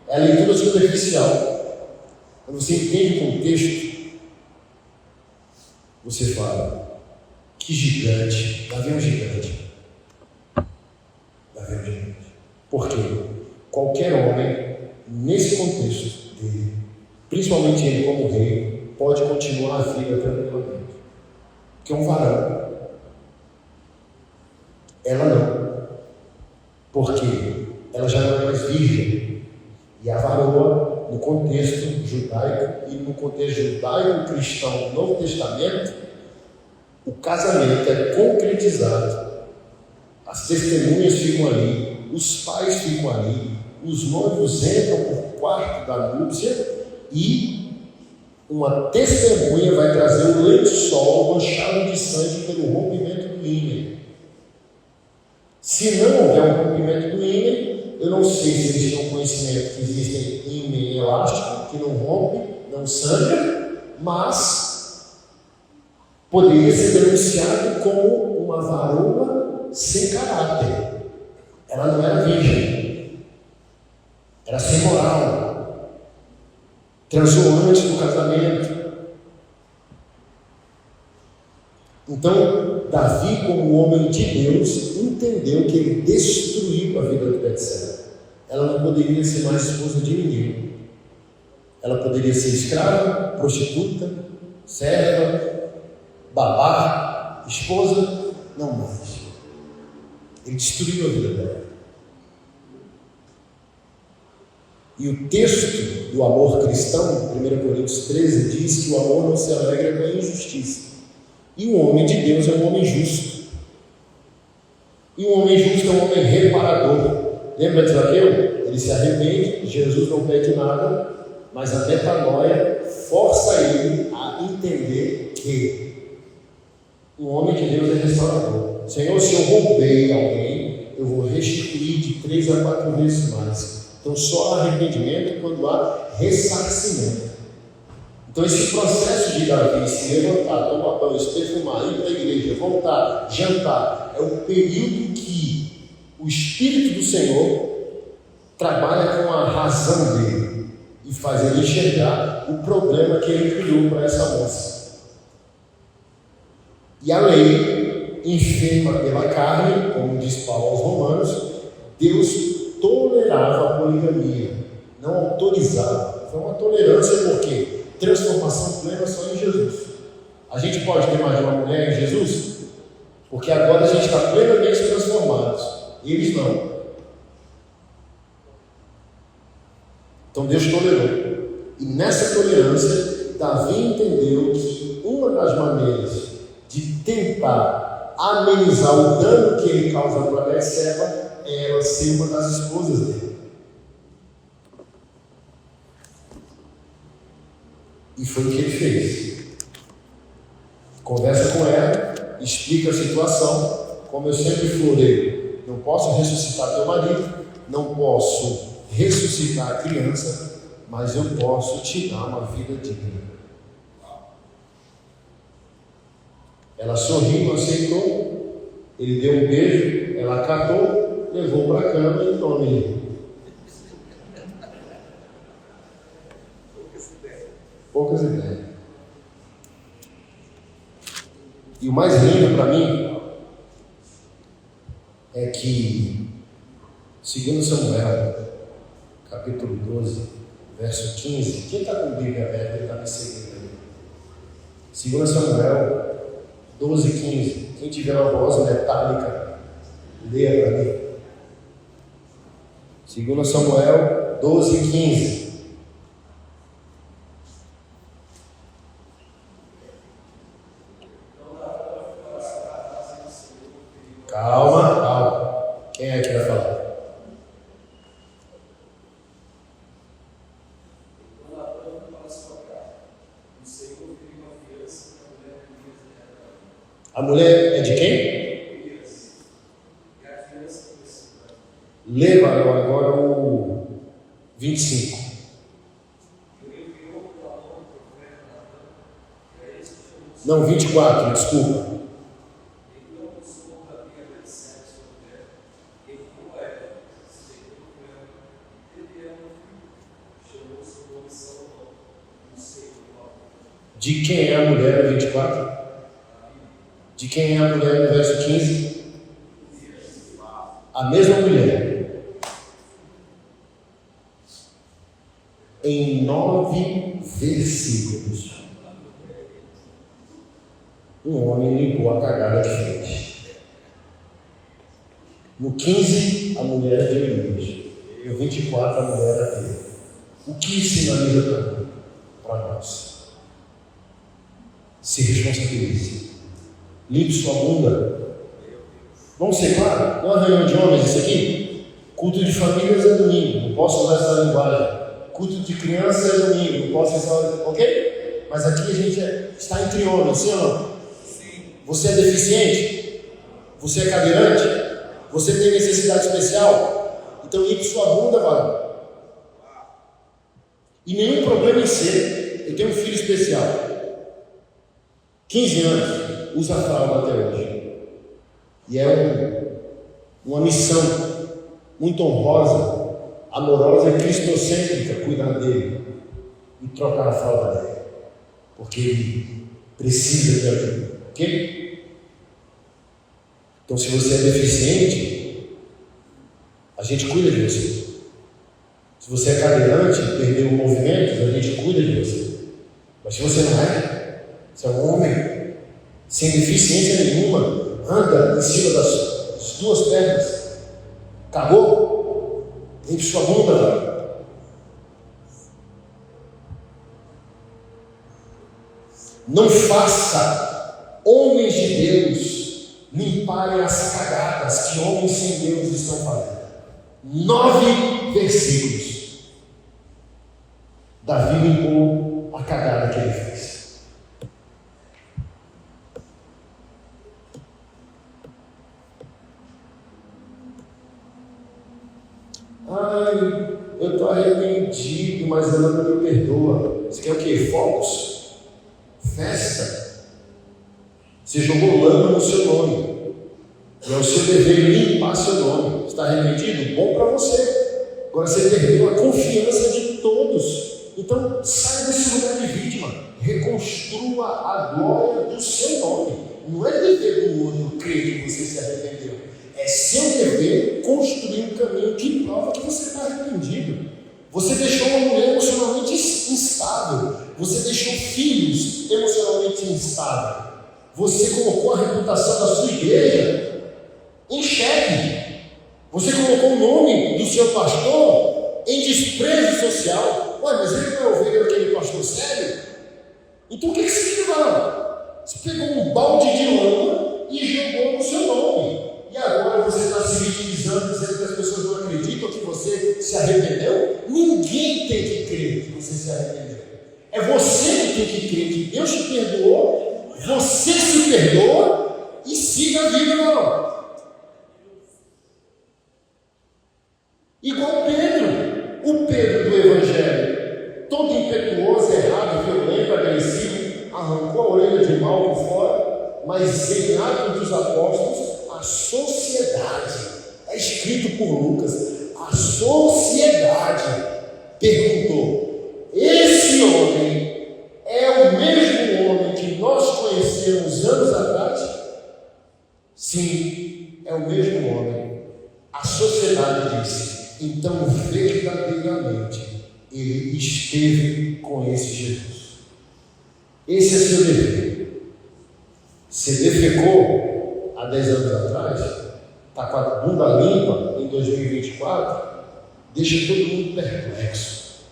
É a leitura superficial. Quando você entende o contexto, você fala: que gigante. Davi é um gigante. Davi é um gigante. Por quê? Qualquer homem, nesse contexto dele, principalmente ele como rei, pode continuar a vida tranquilamente. Porque é um varão. Ela não. porque ela já não é mais virgem. E a varoa, no contexto judaico e no contexto judaico-cristão do Novo Testamento, o casamento é concretizado. As testemunhas ficam ali, os pais ficam ali, os noivos entram por quarto da núpcia e uma testemunha vai trazer um lençol manchado de sangue pelo rompimento do ímã. Se não houver um rompimento do ímã, eu não sei se eles tinham conhecimento que existem ímã elástico, que não rompe, não sangra, mas poderia ser denunciado como uma varoa sem caráter. Ela não era virgem, era sem moral, transou antes do casamento. Então, Davi, como homem de Deus, entendeu que ele destruiu a vida de Betseba. Ela não poderia ser mais esposa de ninguém. Ela poderia ser escrava, prostituta, serva, babá, esposa, não mais. Ele destruiu a vida dela. E o texto do amor cristão, 1 Coríntios 13, diz que o amor não se alegra com a injustiça. E o homem de Deus é um homem justo. E um homem justo é um homem reparador. Lembra de Zaqueu? Ele se arrepende, Jesus não pede nada, mas a metanoia força ele a entender que o homem de Deus é restaurador. Senhor, se eu roubei alguém, eu vou restituir de 3 a 4 vezes mais. Então só há arrependimento quando há ressarcimento. Então esse processo de Davi se levantar, tomar banho, se perfumar, ir para a igreja, voltar, jantar, é o período que o Espírito do Senhor trabalha com a razão dele e faz ele enxergar o problema que ele criou para essa moça. E a lei, enferma pela carne, como diz Paulo aos Romanos, Deus tolerava a poligamia, não autorizava. Foi uma tolerância porque transformação plena só em Jesus. A gente pode ter mais de uma mulher em Jesus? Porque agora a gente está plenamente transformados. Eles não. Então Deus tolerou. E nessa tolerância, Davi entendeu que uma das maneiras de tentar amenizar o dano que ele causa para Betseba é ela ser uma das esposas dele. E foi o que ele fez. Conversa com ela, explica a situação, como eu sempre falei, não posso ressuscitar teu marido, não posso ressuscitar a criança, mas eu posso te dar uma vida digna. Ela sorriu, aceitou, ele deu um beijo, ela acatou, levou para a cama e dormiu. Poucas ideias. E o mais lindo para mim é que 2 Samuel, capítulo 12, verso 15, quem está com a Bíblia aberta, ele está me seguindo aí. 2 Samuel 12, 15. Quem tiver uma voz metálica, leia para mim. 2 Samuel 12, 15. Calma, calma. Quem é que vai falar? A mulher é de quem? Leva agora o 25. Não, 24, desculpa. De quem é a mulher no 24? De quem é a mulher no verso 15? A mesma mulher. Em 9 versículos, um homem limpou a cagada que fez. No 15, 20, a mulher é de Elias. E o 24, a mulher é dele. O que sinaliza para nós? Se responsabilize. Limpe sua bunda. Vamos ser claros? Não é reunião de homens isso aqui? Culto de famílias é domingo. Não posso usar essa linguagem. Culto de criança é domingo. Não posso usar. Ok? Mas aqui a gente está entre homens, sim ou não? Sim. Você é deficiente? Você é cadeirante? Você tem necessidade especial? Então limpe sua bunda, varão. E nenhum problema em ser. Eu tenho um filho especial. 15 anos, usa a fralda até hoje. E é uma missão muito honrosa, amorosa e cristocêntrica cuidar dele e trocar a fralda dele. Porque ele precisa de ajuda. Ok? Então, se você é deficiente, a gente cuida de você. Se você é cadeirante, perdeu movimentos, a gente cuida de você. Mas se você não é, você é um homem sem deficiência nenhuma, anda em cima das duas pernas, acabou? Limpe sua bunda, velho. Não faça homens de Deus limparem as cagadas que homens sem Deus estão fazendo. 9 versículos. Davi limpou a cagada que ele fez. Ai, eu estou arrependido, mas ela não me perdoa. Você quer o quê? Fogos? Festa? Você jogou lama no seu nome. E é o seu dever limpar seu nome. Você está arrependido? Bom para você. Agora você perdeu a confiança de todos. Então saia desse lugar de vítima. Reconstrua a glória do seu nome. Não é dever do outro crer que você se arrependeu. É seu dever construir um caminho que prova que você está arrependido. Você deixou uma mulher emocionalmente instável. Você deixou filhos emocionalmente instáveis. Você colocou a reputação da sua igreja em xeque. Você colocou o nome do seu pastor em desprezo social. Ué, mas ele não é ovelha daquele pastor sério? Então o que significa? Você pegou um balde de lama e jogou no seu nome. E agora você está se vitimizando, dizendo que as pessoas não acreditam que você se arrependeu? Ninguém tem que crer que você se arrependeu. É você que tem que crer que Deus te perdoou, você se perdoa e siga a vida, irmão. Igual Pedro, o Pedro do Evangelho, todo impetuoso, errado, violento, agressivo, arrancou a orelha de mal por fora, mas em Atos dos Apóstolos, a sociedade, é escrito por Lucas, a sociedade perguntou: esse homem é o mesmo homem que nós conhecemos anos atrás? Sim, é o mesmo homem. A sociedade disse: então verdadeiramente ele esteve com esse Jesus. Esse é seu dever. Você defecou há 10 anos atrás, está com a bunda limpa em 2024, deixa todo mundo perplexo.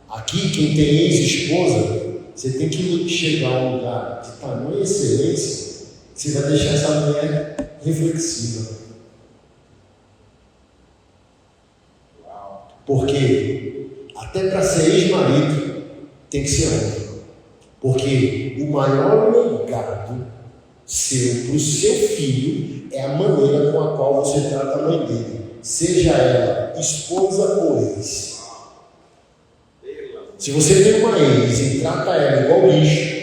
Aqui, quem tem ex-esposa, você tem que chegar a um lugar de tamanha excelência que você vai deixar essa mulher reflexiva. Porque até para ser ex-marido tem que ser homem. Porque o maior legado seu para o seu filho é a maneira com a qual você trata a mãe dele, seja ela esposa ou ex. Se você tem uma ex e trata ela igual lixo,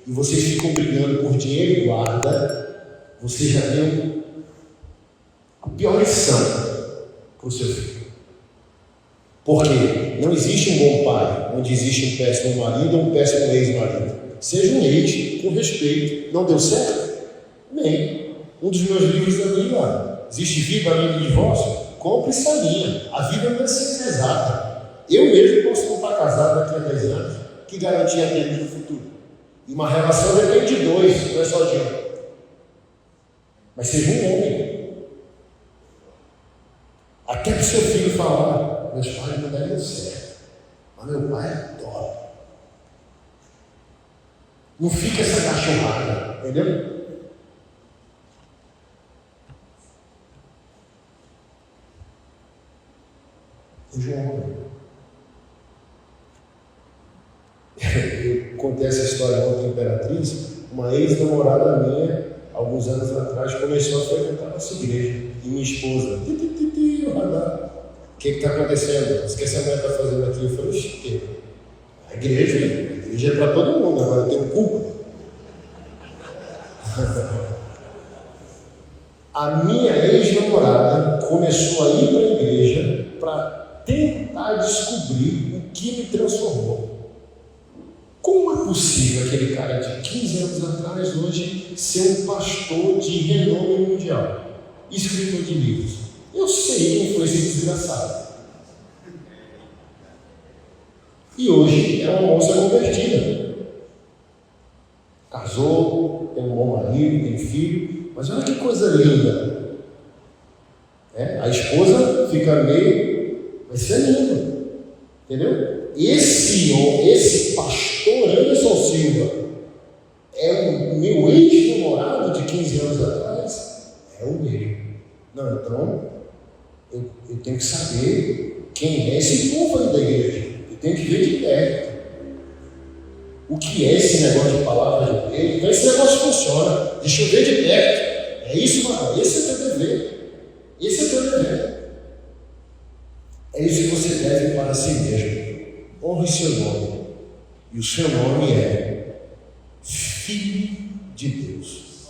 e vocês ficam brigando por dinheiro e guarda, você já deu a pior lição para o seu filho. Porque não existe um bom pai onde existe um péssimo marido ou um péssimo ex-marido. Seja um ex com respeito. Não deu certo? Bem, um dos meus livros da Bíblia, existe vida além do divórcio? Compre essa linha. A vida não é sempre exata. Eu mesmo posso não estar casado daqui a 10 anos. Que garantia tem no futuro? E uma relação depende de dois, não é só de um. Mas seja um homem. Até que seu filho falar, meus pais não deram certo, mas meu pai adora. Não fica essa cachorrada, entendeu? Seja um homem. Eu contei essa história ontem, Imperatriz. Uma ex-namorada minha, alguns anos atrás, começou a frequentar nossa igreja. E minha esposa, o que está acontecendo? O que essa mulher está fazendo aqui? Eu falei, oxe, o quê? A igreja é para todo mundo, agora tem um culto. A minha ex-namorada começou a ir para a igreja para tentar descobrir o que me transformou. Como é possível aquele cara de 15 anos atrás hoje ser um pastor de renome mundial, escritor de livros? Eu sei quem foi esse desgraçado. E hoje é uma moça convertida. Casou, tem um bom marido, tem filho, mas olha que coisa linda. A esposa fica meio, mas isso é lindo, entendeu? Esse pastor Anderson Silva é o meu ex-namorado de 15 anos atrás? É o meu. Não, então eu tenho que saber quem é esse povo aí da igreja. Eu tenho que ver de perto. O que é esse negócio de palavra de Deus? Então esse negócio funciona. Deixa eu ver de perto. É isso, mano. Esse é teu dever. Esse é teu dever. É isso que você deve para si mesmo. Honre seu nome. E o seu nome é Filho de Deus.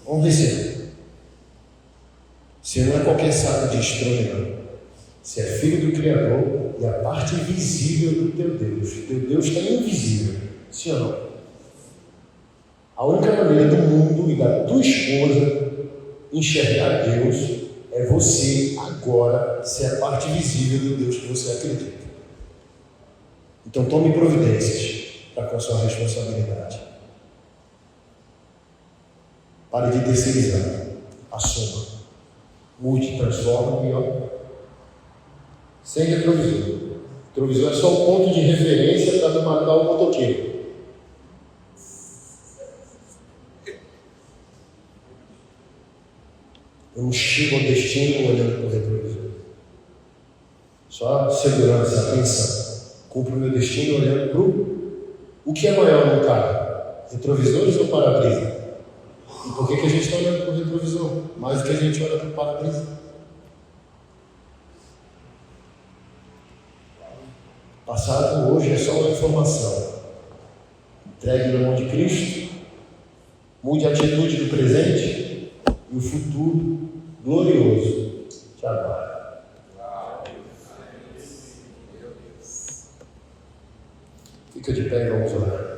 Honre seu nome. Você não é qualquer saco de estranho, não. Você é filho do Criador e a parte invisível do teu Deus. Teu Deus está invisível. Sim ou não? A única maneira do mundo e da tua esposa enxergar Deus é você agora ser a parte visível do Deus que você acredita. Então tome providências para com a sua responsabilidade. Pare de terceirizar. Assuma. Mude, transforma e ó. Sem retrovisor. Retrovisor é só o ponto de referência para não matar o motoqueiro. Eu não chego ao destino olhando para o retrovisor. Só segurança, atenção. Cumpro o meu destino olhando para o que é maior no carro? Retrovisores ou para-brisa? E por que a gente está olhando para o retrovisor? Mais do que a gente olha para o para-brisa. Passado hoje é só uma informação. Entregue na mão de Cristo. Mude a atitude do presente e o futuro glorioso te aguarda. Fica de pé e vamos orar.